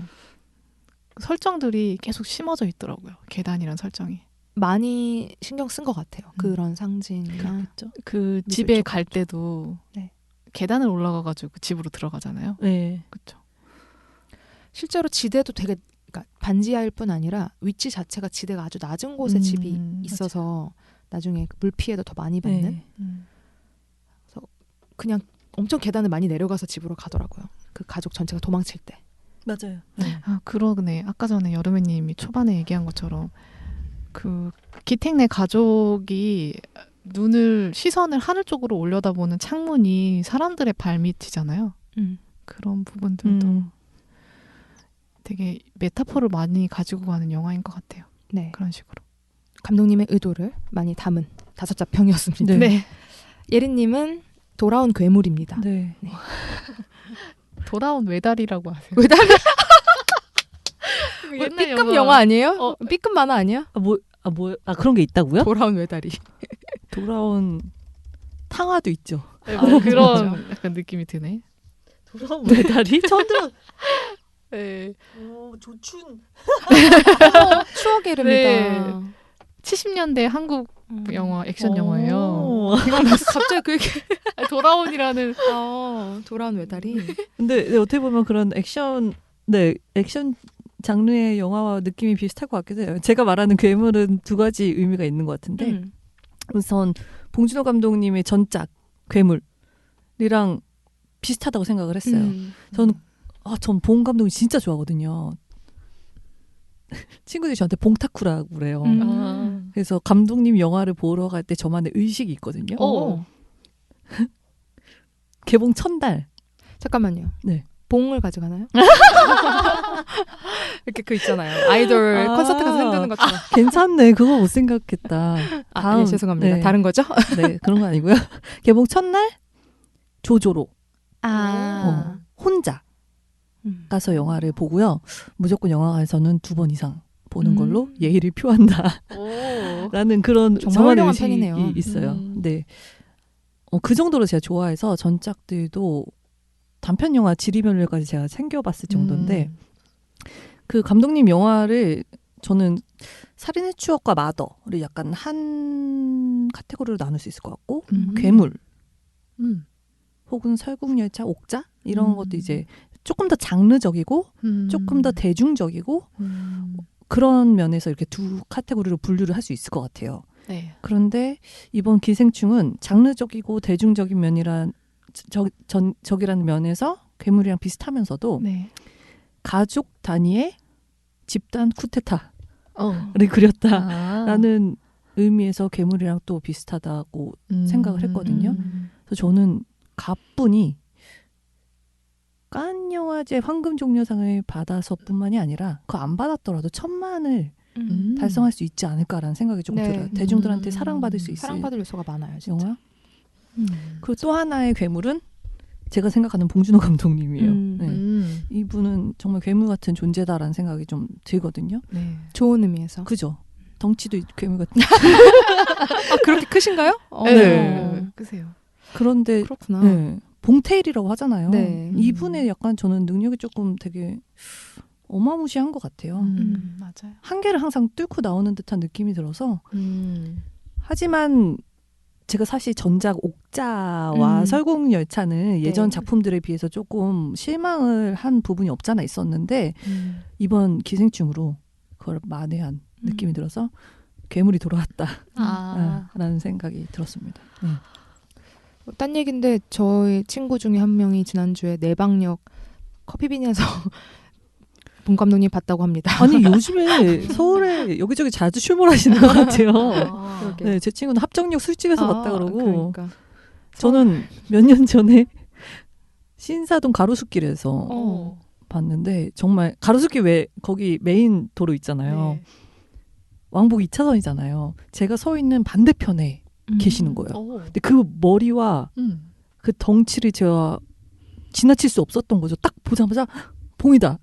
설정들이 계속 심어져 있더라고요. 계단이란 설정이. 많이 신경 쓴 것 같아요. 그런 상징이나. 그 집에 갈 때도 계단을 올라가가지고 집으로 들어가잖아요. 네. 그렇죠. 실제로 지대도 되게 반지하일 뿐 아니라 위치 자체가 지대가 아주 낮은 곳에 집이 있어서 나중에 물 피해도 더 많이 받는 네. 그냥 엄청 계단을 많이 내려가서 집으로 가더라고요. 그 가족 전체가 도망칠 때. 맞아요. 아, 그러네. 아까 전에 여름애님이 초반에 얘기한 것처럼 그 기택내 가족이 시선을 하늘 쪽으로 올려다보는 창문이 사람들의 발밑이잖아요. 그런 부분들도 되게 메타포를 많이 가지고 가는 영화인 것 같아요. 네. 그런 식으로. 감독님의 의도를 많이 담은 5자평이었습니다. 네. 예린님은 돌아온 괴물입니다. 네. 돌아온 외다리라고 하세요. 외다리? 옛날 B급 영화 아니에요? B급 만화 아니야? 그런 게 있다고요? 돌아온 외다리. 돌아온 탕화도 있죠. 네, 뭐 그런 약간 느낌이 드네. 돌아온 메달이? 처음 들어. 네. 조춘. 추억의 이름이다. 70년대 한국 영화, 액션 영화예요. 갑자기 그 얘기. 돌아온이라는. 돌아온 외다리. 근데 어떻게 보면 그런 액션 장르의 영화와 느낌이 비슷할 것 같기도 해요. 제가 말하는 괴물은 두 가지 의미가 있는 것 같은데 우선 봉준호 감독님의 전작 괴물이랑 비슷하다고 생각을 했어요. 전 봉 감독이 진짜 좋아하거든요. 친구들이 저한테 봉타쿠라고 그래요. 그래서 감독님 영화를 보러 갈 때 저만의 의식이 있거든요. 개봉 첫날. 잠깐만요. 네. 봉을 가져가나요? 이렇게 그 있잖아요. 아이돌 콘서트 가서 흔드는 것처럼. 괜찮네. 그거 못 생각했다. 예, 죄송합니다. 네. 다른 거죠? 네, 그런 거 아니고요. 개봉 첫날 조조로 혼자 가서 영화를 보고요. 무조건 영화관에서는 2번 이상 보는 걸로 예의를 표한다. 라는 그런 정말 훌륭한 의식이 편이네요. 있어요. 네. 그 정도로 제가 좋아해서 전작들도 단편 영화 지리멸렬까지 제가 챙겨봤을 정도인데 그 감독님 영화를 저는 살인의 추억과 마더를 약간 한 카테고리로 나눌 수 있을 것 같고 괴물 혹은 설국열차, 옥자 이런 것도 이제 조금 더 장르적이고 조금 더 대중적이고 그런 면에서 이렇게 두 카테고리로 분류를 할 수 있을 것 같아요. 네. 그런데 이번 기생충은 장르적이고 대중적인 면이란 적이라는 면에서 괴물이랑 비슷하면서도 네. 가족 단위의 집단 쿠데타를 그렸다라는 의미에서 괴물이랑 또 비슷하다고 생각을 했거든요. 그래서 저는 가뿐이 칸 영화제 황금종려상을 받아서뿐만이 아니라 그거 안 받았더라도 1000만을 달성할 수 있지 않을까라는 생각이 조금 네. 들어요. 대중들한테 사랑받을 수 있을 사랑받을 요소가 많아요. 진짜. 영화. 그리고 또 하나의 괴물은 제가 생각하는 봉준호 감독님이에요. 네. 이분은 정말 괴물 같은 존재다라는 생각이 좀 들거든요. 네. 좋은 의미에서. 그죠? 덩치도 괴물 같은. 그렇게 크신가요? 네. 크세요. 그런데 그렇구나. 네. 봉테일이라고 하잖아요. 네. 이분의 약간 저는 능력이 조금 되게 어마무시한 것 같아요. 맞아요. 한계를 항상 뚫고 나오는 듯한 느낌이 들어서 하지만 제가 사실 전작 옥자와 설국열차는 예전 작품들에 비해서 조금 실망을 한 부분이 없잖아 있었는데 이번 기생충으로 그걸 만회한 느낌이 들어서 괴물이 돌아왔다라는 생각이 들었습니다. 네. 딴 얘기인데 저희 친구 중에 한 명이 지난주에 내방역 커피빈에서 봉 감독님 봤다고 합니다. 아니 요즘에 서울에 여기저기 자주 출몰하시는 것 같아요. 네, 제 친구는 합정역 술집에서 봤다 그러고 그러니까. 저는 몇 년 전에 신사동 가로수길에서 봤는데 정말 가로수길 왜 거기 메인 도로 있잖아요. 네. 왕복 2차선이잖아요. 제가 서 있는 반대편에 계시는 거예요. 근데 그 머리와 그 덩치를 제가 지나칠 수 없었던 거죠. 딱 보자마자 봉이다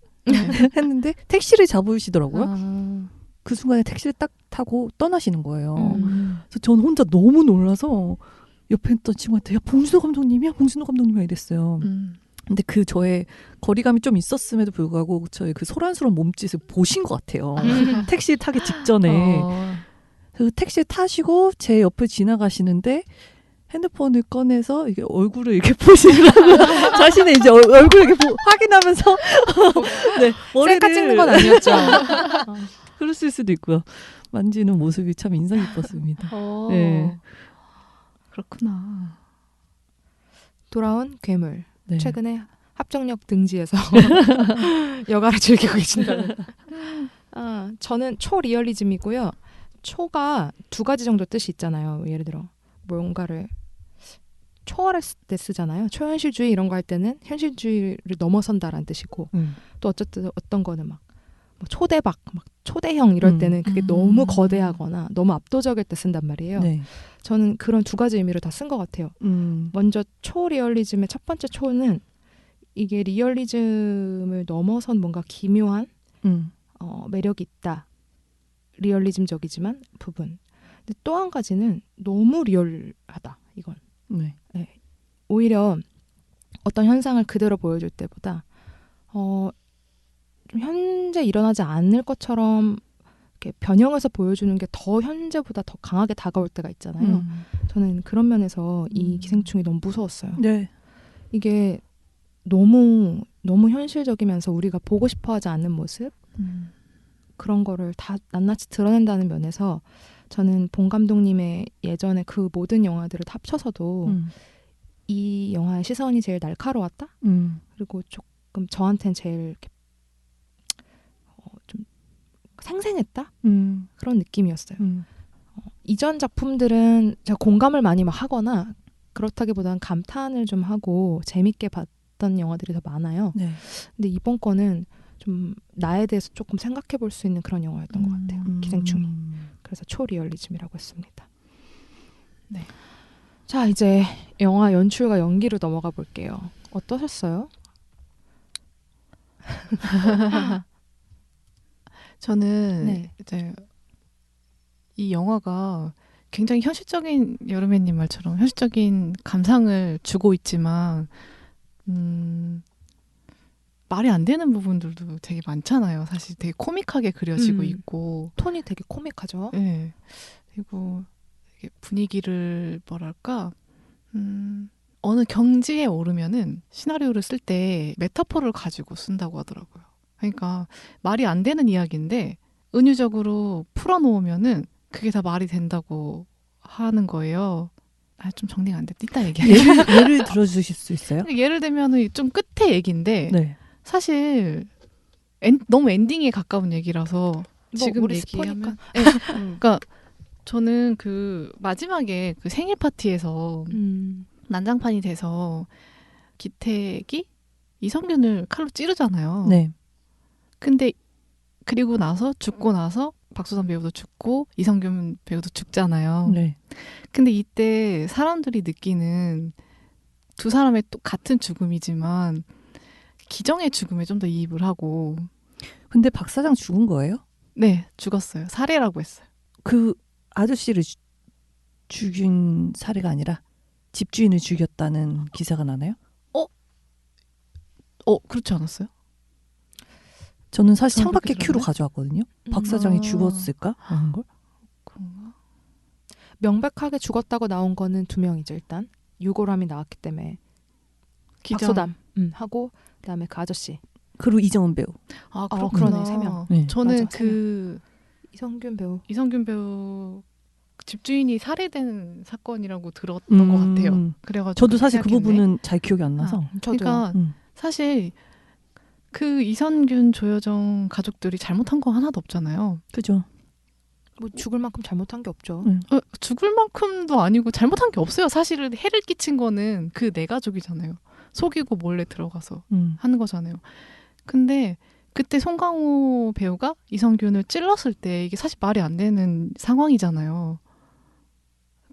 했는데 택시를 잡으시더라고요. 그 순간에 택시를 딱 타고 떠나시는 거예요. 그래서 전 혼자 너무 놀라서 옆에 있던 친구한테 야 봉준호 감독님이야? 봉준호 감독님이야 이랬어요. 근데 그 저의 거리감이 좀 있었음에도 불구하고 저의 그 소란스러운 몸짓을 보신 것 같아요. 택시 타기 직전에. 그 택시 타시고 제 옆을 지나가시는데 핸드폰을 꺼내서 이게 얼굴을 이렇게 보시더라고요. 자신의 이제 얼굴을 이렇게 확인하면서 네, 머리를 셀카 찍는 건 아니었죠. 그랬을 수도 있고요. 만지는 모습이 참 인상 깊었습니다. 네. 그렇구나. 돌아온 괴물. 네. 최근에 합정역 등지에서 여가를 즐기고 계신다는. 저는 초리얼리즘이고요. 초가 두 가지 정도 뜻이 있잖아요. 예를 들어 뭔가를 초월할 때 쓰잖아요. 초현실주의 이런 거 할 때는 현실주의를 넘어선다라는 뜻이고 또 어쨌든 어떤 거는 막 초대박, 막 초대형 이럴 때는 그게 너무 거대하거나 너무 압도적일 때 쓴단 말이에요. 네. 저는 그런 두 가지 의미로 다 쓴 것 같아요. 먼저 초리얼리즘의 첫 번째 초는 이게 리얼리즘을 넘어선 뭔가 기묘한 매력이 있다. 리얼리즘적이지만 부분. 근데 또 한 가지는 너무 리얼하다. 이건. 네. 네. 오히려 어떤 현상을 그대로 보여줄 때보다 좀 현재 일어나지 않을 것처럼 이렇게 변형해서 보여주는 게 더 현재보다 더 강하게 다가올 때가 있잖아요. 저는 그런 면에서 이 기생충이 너무 무서웠어요. 네. 이게 너무 현실적이면서 우리가 보고 싶어하지 않는 모습 그런 거를 다 낱낱이 드러낸다는 면에서 저는 본 감독님의 예전에 그 모든 영화들을 합쳐서도 이 영화의 시선이 제일 날카로웠다. 그리고 조금 저한테는 제일 이렇게 좀 생생했다. 그런 느낌이었어요. 이전 작품들은 제가 공감을 많이 막 하거나 그렇다기보다는 감탄을 좀 하고 재밌게 봤던 영화들이 더 많아요. 네. 근데 이번 거는 좀 나에 대해서 조금 생각해 볼 수 있는 그런 영화였던 것 같아요. 기생충이. 그래서 초리얼리즘이라고 했습니다. 네. 자, 이제 영화 연출과 연기로 넘어가 볼게요. 어떠셨어요? 저는 네. 이제 이 영화가 굉장히 현실적인 여름애님 말처럼 현실적인 감상을 주고 있지만 말이 안 되는 부분들도 되게 많잖아요. 사실 되게 코믹하게 그려지고 있고 톤이 되게 코믹하죠. 네. 그리고 되게 분위기를 뭐랄까 어느 경지에 오르면은 시나리오를 쓸 때 메타포를 가지고 쓴다고 하더라고요. 그러니까 말이 안 되는 이야기인데 은유적으로 풀어놓으면은 그게 다 말이 된다고 하는 거예요. 좀 정리가 안 됐다. 이따 얘기할게요. 예를 들어주실 수 있어요? 예를 들면은 좀 끝에 얘기인데 네. 사실 너무 엔딩에 가까운 얘기라서 지금 우리 얘기하면 네. 그러니까 저는 그 마지막에 그 생일 파티에서 난장판이 돼서 기택이 이성균을 칼로 찌르잖아요. 네. 근데 그리고 나서 죽고 나서 박수선 배우도 죽고 이성균 배우도 죽잖아요. 네. 근데 이때 사람들이 느끼는 두 사람의 또 같은 죽음이지만 기정의 죽음에 좀 더 이입을 하고. 근데 박 사장 죽은 거예요? 네, 죽었어요. 살해라고 했어요. 그 아저씨를 죽인 사례가 아니라 집주인을 죽였다는 기사가 나나요? 그렇지 않았어요? 저는 사실 저는 창밖에 그렇게 큐로 들었나요? 가져왔거든요. 박 사장이 죽었을까? 하는 걸? 그런가? 명백하게 죽었다고 나온 거는 2명이죠. 일단 유골함이 나왔기 때문에 박소담 하고 그다음에 그 아저씨 그리고 이정은 배우. 아, 그러네. 3명. 네. 저는 맞아, 이성균 배우. 이성균 배우 집주인이 살해된 사건이라고 들었던 것 같아요. 그래가지고 저도 사실 그 생각했네. 부분은 잘 기억이 안 나서. 저도요. 그러니까 사실 그 이성균 조여정 가족들이 잘못한 거 하나도 없잖아요. 그죠. 뭐 죽을 만큼 잘못한 게 없죠. 죽을 만큼도 아니고 잘못한 게 없어요. 사실은 해를 끼친 거는 그 내 가족이잖아요. 속이고 몰래 들어가서 하는 거잖아요. 근데 그때 송강호 배우가 이성균을 찔렀을 때 이게 사실 말이 안 되는 상황이잖아요.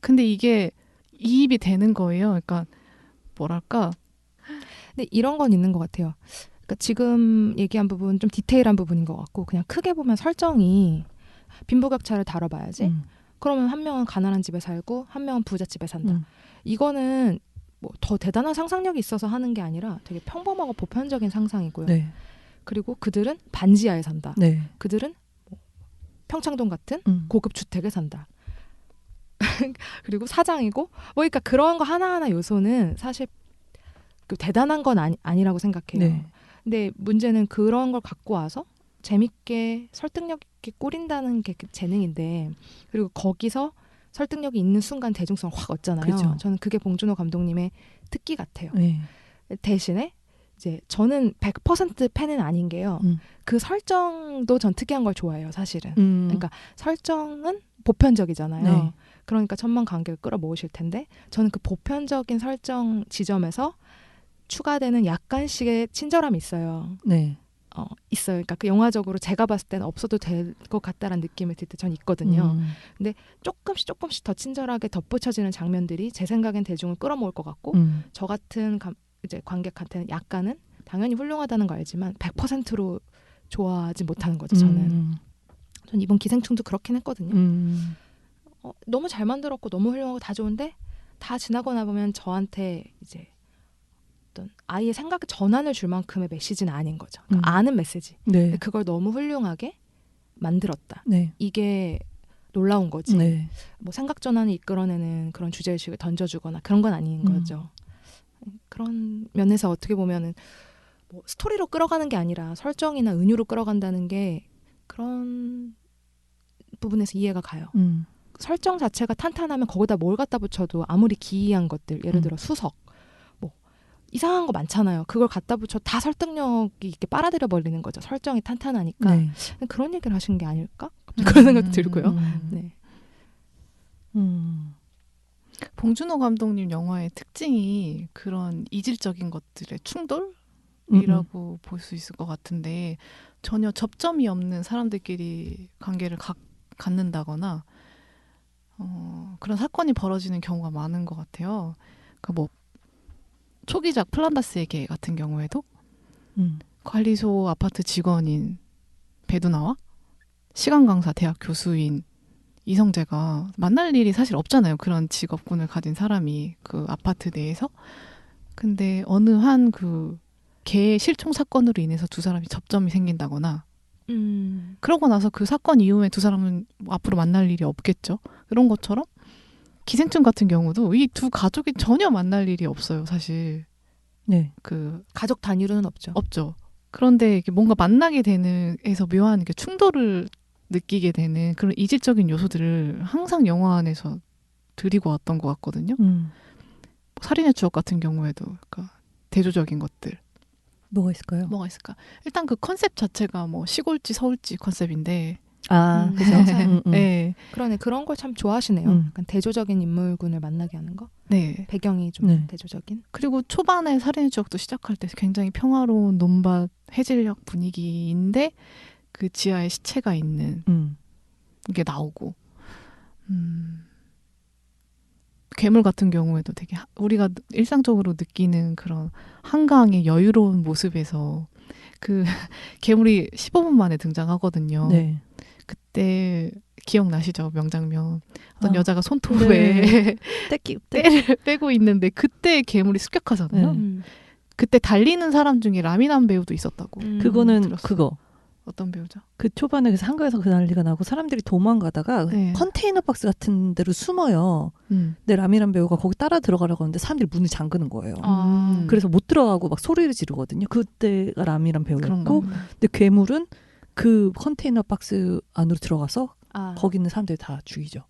근데 이게 이입이 되는 거예요. 그러니까 뭐랄까. 근데 이런 건 있는 것 같아요. 그러니까 지금 얘기한 부분 좀 디테일한 부분인 것 같고 그냥 크게 보면 설정이 빈부격차를 다뤄봐야지. 그러면 한 명은 가난한 집에 살고 한 명은 부잣집에 산다. 이거는 뭐 더 대단한 상상력이 있어서 하는 게 아니라 되게 평범하고 보편적인 상상이고요. 네. 그리고 그들은 반지하에 산다. 네. 그들은 뭐 평창동 같은 고급 주택에 산다. 그리고 사장이고 뭐 그러니까 그런 거 하나하나 요소는 사실 그 대단한 건 아니라고 생각해요. 네. 근데 문제는 그런 걸 갖고 와서 재밌게 설득력 있게 꾸린다는 게 그 재능인데 그리고 거기서 설득력이 있는 순간 대중성을 확 얻잖아요. 그죠. 저는 그게 봉준호 감독님의 특기 같아요. 네. 대신에 이제 저는 100% 팬은 아닌 게요. 그 설정도 전 특이한 걸 좋아해요, 사실은. 그러니까 설정은 보편적이잖아요. 네. 그러니까 천만 관객을 끌어모으실 텐데 저는 그 보편적인 설정 지점에서 추가되는 약간씩의 친절함이 있어요. 네. 있어요. 그러니까 그 영화적으로 제가 봤을 때는 없어도 될 것 같다라는 느낌을 들 때 전 있거든요. 조금씩 더 친절하게 덧붙여지는 장면들이 제 생각엔 대중을 끌어모을 것 같고 저 같은 이제 관객한테는 약간은 당연히 훌륭하다는 거 알지만 100%로 좋아하지 못하는 거죠. 저는 이번 기생충도 그렇긴 했거든요. 너무 잘 만들었고 너무 훌륭하고 다 좋은데 다 지나고 나보면 저한테 이제 어떤 아이의 생각 전환을 줄 만큼의 메시지는 아닌 거죠. 그러니까 아는 메시지. 네. 그걸 너무 훌륭하게 만들었다. 네. 이게 놀라운 거지. 네. 뭐 생각 전환을 이끌어내는 그런 주제의식을 던져주거나 그런 건 아닌 거죠. 그런 면에서 어떻게 보면은 뭐 스토리로 끌어가는 게 아니라 설정이나 은유로 끌어간다는 게 그런 부분에서 이해가 가요. 설정 자체가 탄탄하면 거기다 뭘 갖다 붙여도 아무리 기이한 것들, 예를 들어 수석, 뭐 이상한 거 많잖아요. 그걸 갖다 붙여 다 설득력이 있게 빨아들여 버리는 거죠. 설정이 탄탄하니까. 네. 그런 얘기를 하신 게 아닐까? 그런 생각도 들고요. 네. 봉준호 감독님 영화의 특징이 그런 이질적인 것들의 충돌이라고 볼 수 있을 것 같은데 전혀 접점이 없는 사람들끼리 관계를 갖는다거나 그런 사건이 벌어지는 경우가 많은 것 같아요. 그러니까 뭐 초기작 플란다스의 개 같은 경우에도 관리소 아파트 직원인 배두나와 시간 강사 대학 교수인 이성재가 만날 일이 사실 없잖아요. 그런 직업군을 가진 사람이 그 아파트 내에서. 근데 어느 한 그 개 실종 사건으로 인해서 두 사람이 접점이 생긴다거나 그러고 나서 그 사건 이후에 두 사람은 뭐 앞으로 만날 일이 없겠죠. 그런 것처럼 기생충 같은 경우도 이 두 가족이 전혀 만날 일이 없어요. 사실. 네. 그 가족 단위로는 없죠. 그런데 이게 뭔가 만나게 되는 에서 묘한 이렇게 충돌을 느끼게 되는 그런 이질적인 요소들을 항상 영화 안에서 드리고 왔던 것 같거든요. 살인의 추억 같은 경우에도 그러니까 대조적인 것들. 뭐가 있을까요? 뭐가 있을까? 일단 그 컨셉 자체가 뭐 시골지 서울지 컨셉인데. 그죠. 네. 그러네. 그런 걸 참 좋아하시네요. 약간 대조적인 인물군을 만나게 하는 거. 네. 배경이 좀 대조적인. 그리고 초반에 살인의 추억도 시작할 때 굉장히 평화로운 논밭 해질녘 분위기인데 그 지하에 시체가 있는 게 나오고 괴물 같은 경우에도 되게 우리가 일상적으로 느끼는 그런 한강의 여유로운 모습에서 그 괴물이 15분 만에 등장하거든요. 네. 그때 기억나시죠? 명장면. 어떤 여자가 손톱에 때를 빼고 있는데 그때 괴물이 습격하잖아요. 그때 달리는 사람 중에 라미남 배우도 있었다고. 그거는 들었어요. 그거. 어떤 배우죠? 그 초반에 그래서 한강에서 그 난리가 나고 사람들이 도망가다가 컨테이너 박스 같은 데로 숨어요. 근데 라미란 배우가 거기 따라 들어가려고 하는데 사람들이 문을 잠그는 거예요. 그래서 못 들어가고 막 소리를 지르거든요. 그때가 라미란 배우였고 근데 괴물은 그 컨테이너 박스 안으로 들어가서 거기 있는 사람들이 다 죽이죠.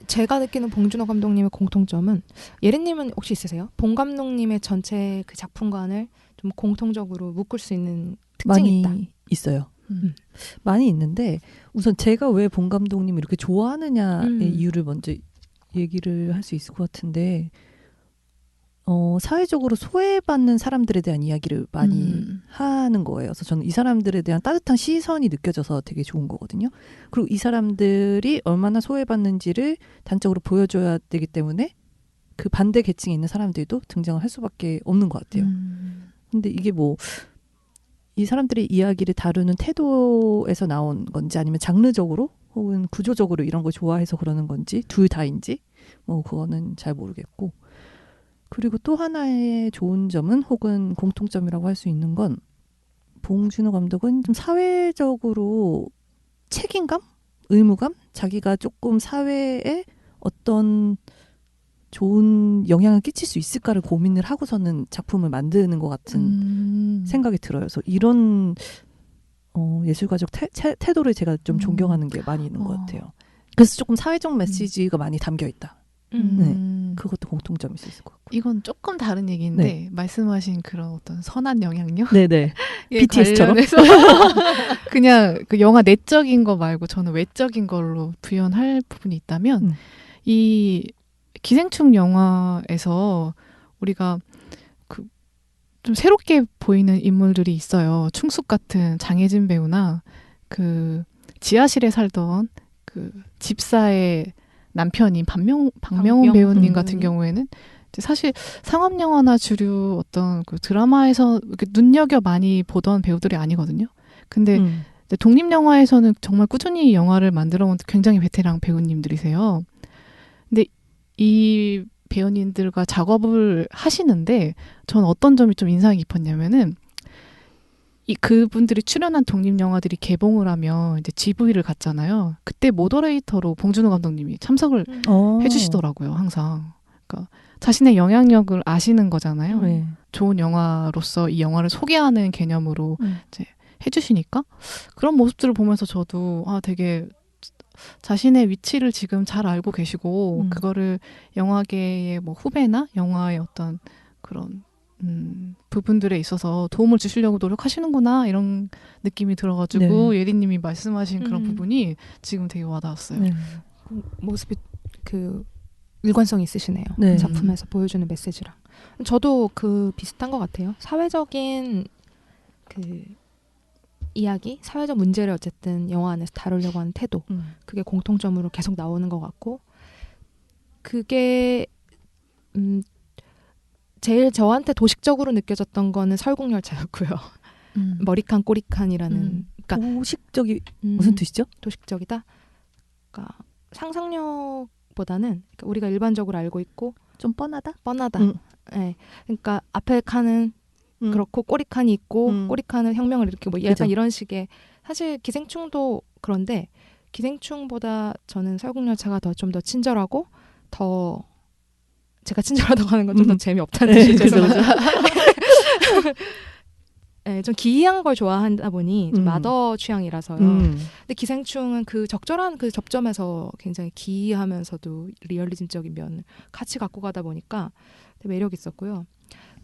제가 느끼는 봉준호 감독님의 공통점은 예린님은 혹시 있으세요? 봉 감독님의 전체 그 작품관을 좀 공통적으로 묶을 수 있는 특징이 많이 있다. 있어요. 많이 있는데 우선 제가 왜 봉 감독님을 이렇게 좋아하느냐의 이유를 먼저 얘기를 할 수 있을 것 같은데 사회적으로 소외받는 사람들에 대한 이야기를 많이 하는 거예요. 그래서 저는 이 사람들에 대한 따뜻한 시선이 느껴져서 되게 좋은 거거든요. 그리고 이 사람들이 얼마나 소외받는지를 단적으로 보여줘야 되기 때문에 그 반대 계층에 있는 사람들도 등장을 할 수밖에 없는 것 같아요. 근데 이게 뭐 이 사람들의 이야기를 다루는 태도에서 나온 건지 아니면 장르적으로 혹은 구조적으로 이런 걸 좋아해서 그러는 건지 둘 다인지 뭐 그거는 잘 모르겠고 그리고 또 하나의 좋은 점은 혹은 공통점이라고 할 수 있는 건 봉준호 감독은 좀 사회적으로 책임감? 의무감? 자기가 조금 사회에 어떤 좋은 영향을 끼칠 수 있을까를 고민을 하고서는 작품을 만드는 것 같은 생각이 들어요. 그래서 이런 예술가적 태도를 제가 좀 존경하는 게 많이 있는 것 같아요. 그래서 조금 사회적 메시지가 많이 담겨 있다. 네, 그것도 공통점이 있을 것 같고. 이건 조금 다른 얘기인데 네. 말씀하신 그런 어떤 선한 영향력? 네네. 예, BTS처럼? 관련해서 그냥 그 영화 내적인 거 말고 저는 외적인 걸로 부연할 부분이 있다면 이 기생충 영화에서 우리가 그 좀 새롭게 보이는 인물들이 있어요. 충숙 같은 장혜진 배우나 그 지하실에 살던 그 집사의 남편인 박명훈 배우님 같은 경우에는 사실 상업 영화나 주류 어떤 그 드라마에서 이렇게 눈여겨 많이 보던 배우들이 아니거든요. 근데 독립 영화에서는 정말 꾸준히 영화를 만들어온 굉장히 베테랑 배우님들이세요. 근데 이 배우님들과 작업을 하시는데 저는 어떤 점이 좀 인상이 깊었냐면은 이 그분들이 출연한 독립 영화들이 개봉을 하면 이제 GV를 갔잖아요. 그때 모더레이터로 봉준호 감독님이 참석을 해주시더라고요, 항상. 그러니까 자신의 영향력을 아시는 거잖아요. 네. 좋은 영화로서 이 영화를 소개하는 개념으로 이제 해주시니까 그런 모습들을 보면서 저도 되게 자신의 위치를 지금 잘 알고 계시고 그거를 영화계의 뭐 후배나 영화의 어떤 그런 부분들에 있어서 도움을 주시려고 노력하시는구나 이런 느낌이 들어가지고 네. 예리님이 말씀하신 그런 부분이 지금 되게 와닿았어요. 네. 모습이 그 일관성이 있으시네요. 네. 그 작품에서 보여주는 메시지랑. 저도 그 비슷한 것 같아요. 사회적인 그 이야기, 사회적 문제를 어쨌든 영화 안에서 다루려고 하는 태도, 그게 공통점으로 계속 나오는 것 같고, 그게 제일 저한테 도식적으로 느껴졌던 거는 설국열차였고요. 머리칸 꼬리칸이라는 그러니까 도식적이 무슨 뜻이죠? 도식적이다. 그러니까 상상력보다는 그러니까 우리가 일반적으로 알고 있고 좀 뻔하다. 네. 그러니까 앞에 칸은 그렇고 꼬리칸이 있고 꼬리칸은 혁명을 일으키고 뭐 약간 그죠. 이런 식의 사실 기생충도 그런데 기생충보다 저는 설국열차가 좀 더 친절하고 더 제가 친절하다고 하는 건 좀 더 재미없다는 뜻이죠. 네, 좀 기이한 걸 좋아하다 보니 좀 마더 취향이라서요. 근데 기생충은 그 적절한 그 접점에서 굉장히 기이하면서도 리얼리즘적인 면을 같이 갖고 가다 보니까 되게 매력 있었고요.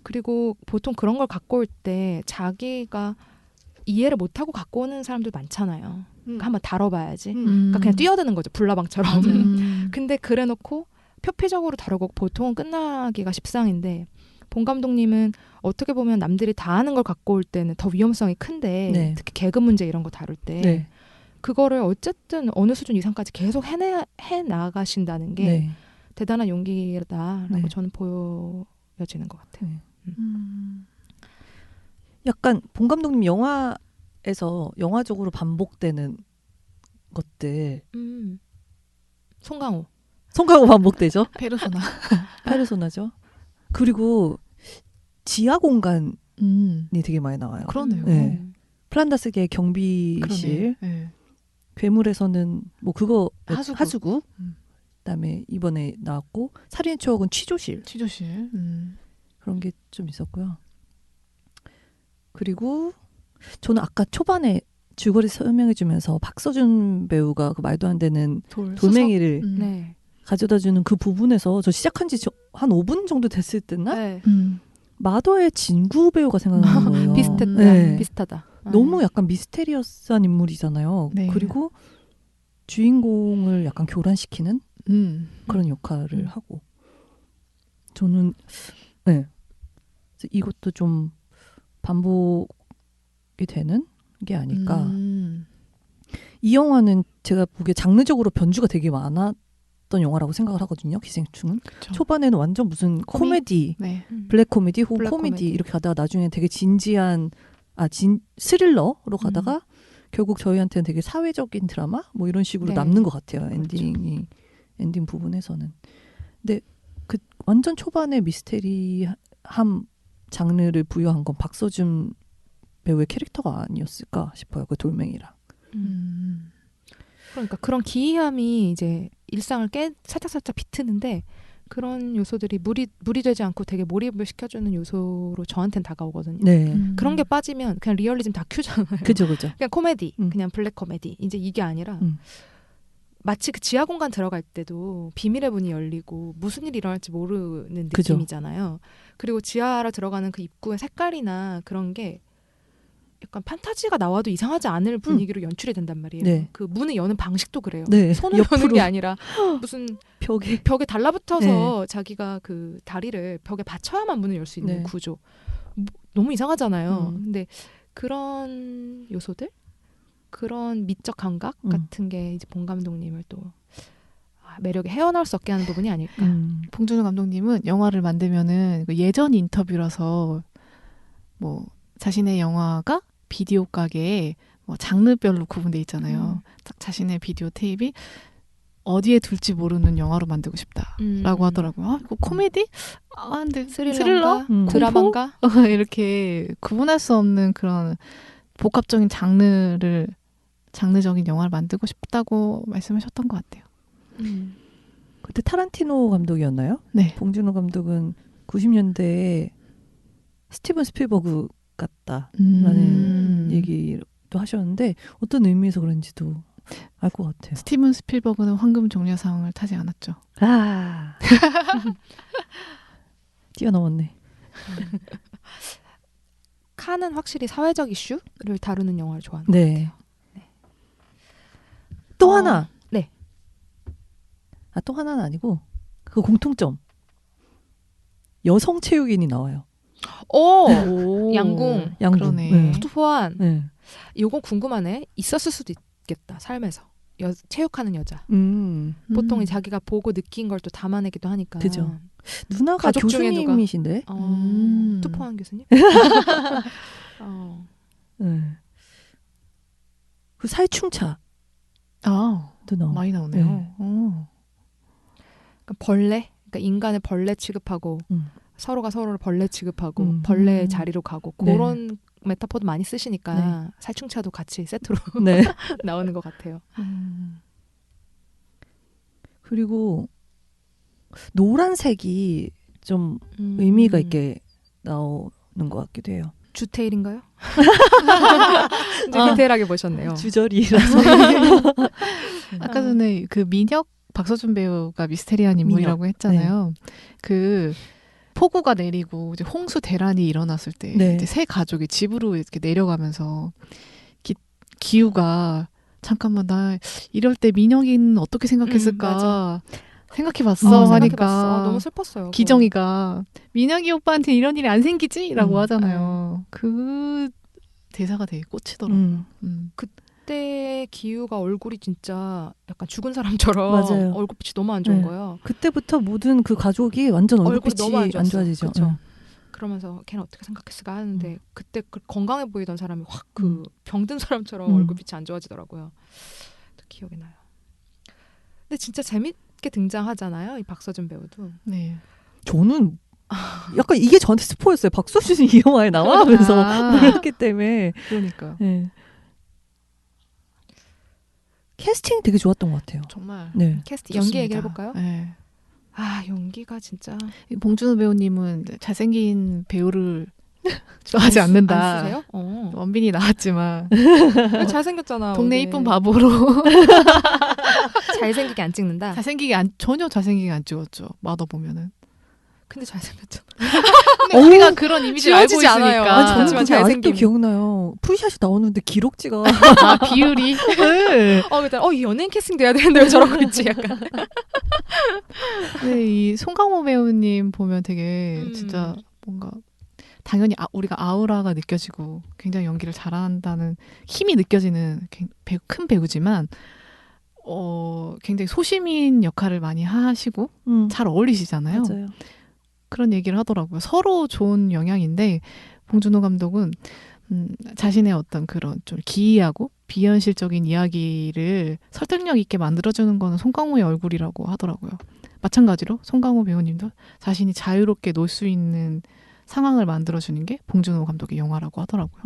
그리고 보통 그런 걸 갖고 올 때 자기가 이해를 못하고 갖고 오는 사람들 많잖아요. 그러니까 한번 다뤄봐야지. 그러니까 그냥 뛰어드는 거죠. 불나방처럼. 근데 그래놓고 표피적으로 다루고 보통은 끝나기가 십상인데 봉 감독님은 어떻게 보면 남들이 다 아는 걸 갖고 올 때는 더 위험성이 큰데 네. 특히 개그 문제 이런 거 다룰 때 네. 그거를 어쨌든 어느 수준 이상까지 계속 해나가신다는 게 네. 대단한 용기다라고 네. 저는 보여지는 것 같아요. 네. 약간 봉 감독님 영화에서 영화적으로 반복되는 것들. 송강호 반복되죠? 페르소나. 페르소나죠. 그리고 지하 공간이 되게 많이 나와요. 그러네요. 네. 플란다스계의 경비실. 네. 괴물에서는 뭐 그거 하수구. 그다음에 이번에 나왔고 살인의 추억은 취조실. 그런 게 좀 있었고요. 그리고 저는 아까 초반에 줄거리 설명해주면서 박서준 배우가 그 말도 안 되는 돌멩이를 네. 가져다주는 그 부분에서 저 시작한 지 한 5분 정도 됐을 때나 네. 마더의 진구 배우가 생각나는 거예요. 비슷했다. 네. 비슷하다. 너무 약간 미스테리어스한 인물이잖아요. 네. 그리고 주인공을 약간 교란시키는 그런 역할을 하고 저는 네. 이것도 좀 반복이 되는 게 아닐까. 이 영화는 제가 보기에 장르적으로 변주가 되게 많았던 영화라고 생각을 하거든요. 기생충은. 그쵸. 초반에는 완전 무슨 코미디, 네. 블랙 코미디 혹은 블랙 코미디 코미디. 이렇게 가다가 나중에 되게 진지한 스릴러로 가다가 결국 저희한테는 되게 사회적인 드라마 뭐 이런 식으로 네. 남는 것 같아요. 그렇죠. 엔딩 부분에서는. 근데 그 완전 초반에 미스테리함 장르를 부여한 건 박서준 배우의 캐릭터가 아니었을까 싶어요. 그 돌멩이랑. 그러니까 그런 기이함이 이제 일상을 살짝살짝 비트는데 그런 요소들이 무리 되지 않고 되게 몰입을 시켜주는 요소로 저한테는 다가오거든요. 네. 그런 게 빠지면 그냥 리얼리즘 다큐잖아요. 그죠. 그냥 코미디, 그냥 블랙 코미디. 이제 이게 아니라 마치 그 지하 공간 들어갈 때도 비밀의 문이 열리고 무슨 일이 일어날지 모르는 그죠. 느낌이잖아요. 그리고 지하로 들어가는 그 입구의 색깔이나 그런 게 약간 판타지가 나와도 이상하지 않을 분위기로 연출이 된단 말이에요. 네. 그 문을 여는 방식도 그래요. 네. 손으로 여는 게 아니라 무슨 벽에 달라붙어서 자기가 그 다리를 벽에 받쳐야만 문을 열 수 있는 네. 구조. 너무 이상하잖아요. 근데 그런 요소들? 그런 미적 감각 같은 게 이제 봉 감독님을 또 매력에 헤어나올 수 없게 하는 부분이 아닐까. 봉준호 감독님은 영화를 만들면은 그 예전 인터뷰라서 뭐 자신의 영화가 비디오 가게에 뭐 장르별로 구분돼 있잖아요. 딱 자신의 비디오 테이프이 어디에 둘지 모르는 영화로 만들고 싶다라고 하더라고요. 아, 이거 코미디? 아, 근데 스릴러? 드라마인가? 이렇게 구분할 수 없는 그런 복합적인 장르적인 영화를 만들고 싶다고 말씀하셨던 것 같아요. 그때 타란티노 감독이었나요? 네. 봉준호 감독은 90년대에 스티븐 스필버그 같다라는 얘기도 하셨는데 어떤 의미에서 그런지도 알 것 같아요. 스티븐 스필버그는 황금 종려상을 타지 않았죠. 아 뛰어넘었네. 칸은 확실히 사회적 이슈를 다루는 영화를 좋아하는 네. 것 같아요. 네. 또 하나. 네. 아, 또 하나는 아니고 그 공통점. 여성 체육인이 나와요. 오, 양궁. 그러네. 네. 투포한. 네. 요거 궁금하네. 있었을 수도 있겠다. 삶에서. 체육하는 여자. 보통 자기가 보고 느낀 걸 또 담아내기도 하니까. 그죠. 누나가 가족 중에 누가? 교수님이신데. 투포한 교수님? 네. 그 살충차. 또 나와. 많이 나오네요. 네. 그러니까 벌레? 그러니까 인간을 벌레 취급하고 서로가 서로를 벌레 취급하고 벌레의 자리로 가고 네. 그런 메타포도 많이 쓰시니까 네. 살충차도 같이 세트로 네. 나오는 것 같아요. 그리고 노란색이 좀 의미가 있게 나오는 것 같기도 해요. 주테일인가요? 이제 디테일하게 보셨네요. 주절이라서. 아까 전에 그 민혁 박서준 배우가 미스테리한 인물이라고 했잖아요. 그 폭우가 내리고 이제 홍수 대란이 일어났을 때 네. 이제 세 가족이 집으로 이렇게 내려가면서 기우가 잠깐만 나 이럴 때 민혁이는 어떻게 생각했을까 생각해봤어 하니까 너무 슬펐어요. 기정이가 민혁이 오빠한테 이런 일이 안 생기지라고 하잖아요. 그 대사가 되게 꽂히더라고요. 그때 기우가 얼굴이 진짜 약간 죽은 사람처럼 맞아요. 얼굴빛이 너무 안 좋은 네. 거예요. 그때부터 모든 그 가족이 완전 얼굴빛이 너무 안 안 좋아지죠. 그쵸? 그러면서 걔는 어떻게 생각했을까 하는데 그때 그 건강해 보이던 사람이 확 그 병든 사람처럼 얼굴빛이 안 좋아지더라고요. 또 기억이 나요. 근데 진짜 재밌게 등장하잖아요. 이 박서준 배우도. 네. 저는 약간 이게 저한테 스포였어요. 박서준이 이 영화에 나와가면서 몰랐기 때문에. 그러니까요. 네. 캐스팅 되게 좋았던 것 같아요. 정말. 네. 캐스팅 좋습니다. 연기 얘기해볼까요? 네. 아 연기가 진짜 봉준호 배우님은 잘생긴 배우를 좋아하지 않는다. 안 쓰세요? 원빈이 나왔지만 잘생겼잖아. 동네 우리. 이쁜 바보로 잘생기게 안 찍는다. 전혀 잘생기게 안 찍었죠. 마더 보면은. 근데 잘생겼잖아. 근데 우리가 그런 이미지를 알고 지워지지 있으니까. 않아요. 아, 저는 하지만 그게 아직도 잘생김. 기억나요. 풀샷이 나오는데 기록지가. 비율이. 네. 일단 이 연예인 캐스팅 돼야 되는데 왜 저러고 있지 약간. 네, 이 송강호 배우님 보면 되게 진짜 뭔가 당연히 우리가 아우라가 느껴지고 굉장히 연기를 잘한다는 힘이 느껴지는 큰 배우지만 굉장히 소시민 역할을 많이 하시고 잘 어울리시잖아요. 맞아요. 그런 얘기를 하더라고요. 서로 좋은 영향인데 봉준호 감독은 자신의 어떤 그런 좀 기이하고 비현실적인 이야기를 설득력 있게 만들어주는 거는 송강호의 얼굴이라고 하더라고요. 마찬가지로 송강호 배우님도 자신이 자유롭게 놀 수 있는 상황을 만들어주는 게 봉준호 감독의 영화라고 하더라고요.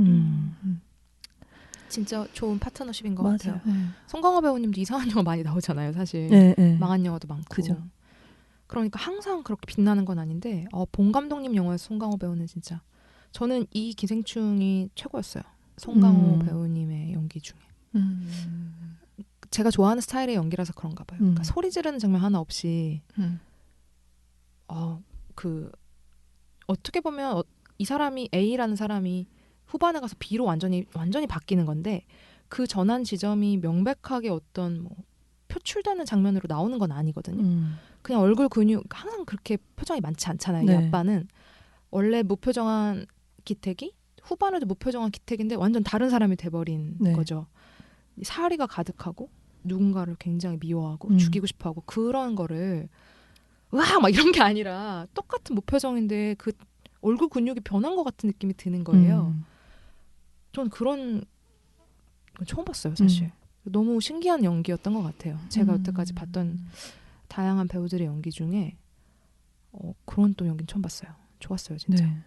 진짜 좋은 파트너십인 것 맞아요. 같아요. 네. 송강호 배우님도 이상한 영화 많이 나오잖아요, 사실. 네, 네. 망한 영화도 많고. 그죠. 그러니까 항상 그렇게 빛나는 건 아닌데 봉 감독님 영화에서 송강호 배우는 진짜 저는 이 기생충이 최고였어요. 송강호 배우님의 연기 중에. 제가 좋아하는 스타일의 연기라서 그런가 봐요. 그러니까 소리 지르는 장면 하나 없이 그 어떻게 보면 이 사람이 A라는 사람이 후반에 가서 B로 완전히 바뀌는 건데 그 전환 지점이 명백하게 어떤 뭐 표출되는 장면으로 나오는 건 아니거든요. 그냥 얼굴 근육 항상 그렇게 표정이 많지 않잖아요. 이 네. 아빠는 원래 무표정한 기택이 후반에도 무표정한 기택인데 완전 다른 사람이 돼버린 네. 거죠. 사리가 가득하고 누군가를 굉장히 미워하고 죽이고 싶어하고 그런 거를 으악 막 이런 게 아니라 똑같은 무표정인데 그 얼굴 근육이 변한 것 같은 느낌이 드는 거예요. 전 그런 건 처음 봤어요, 사실. 너무 신기한 연기였던 것 같아요. 제가 여태까지 봤던 다양한 배우들의 연기 중에 그런 또 연기는 처음 봤어요. 좋았어요, 진짜. 네.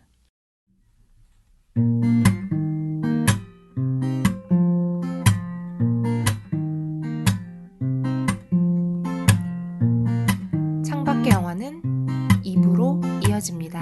창밖의 영화는 2부로 이어집니다.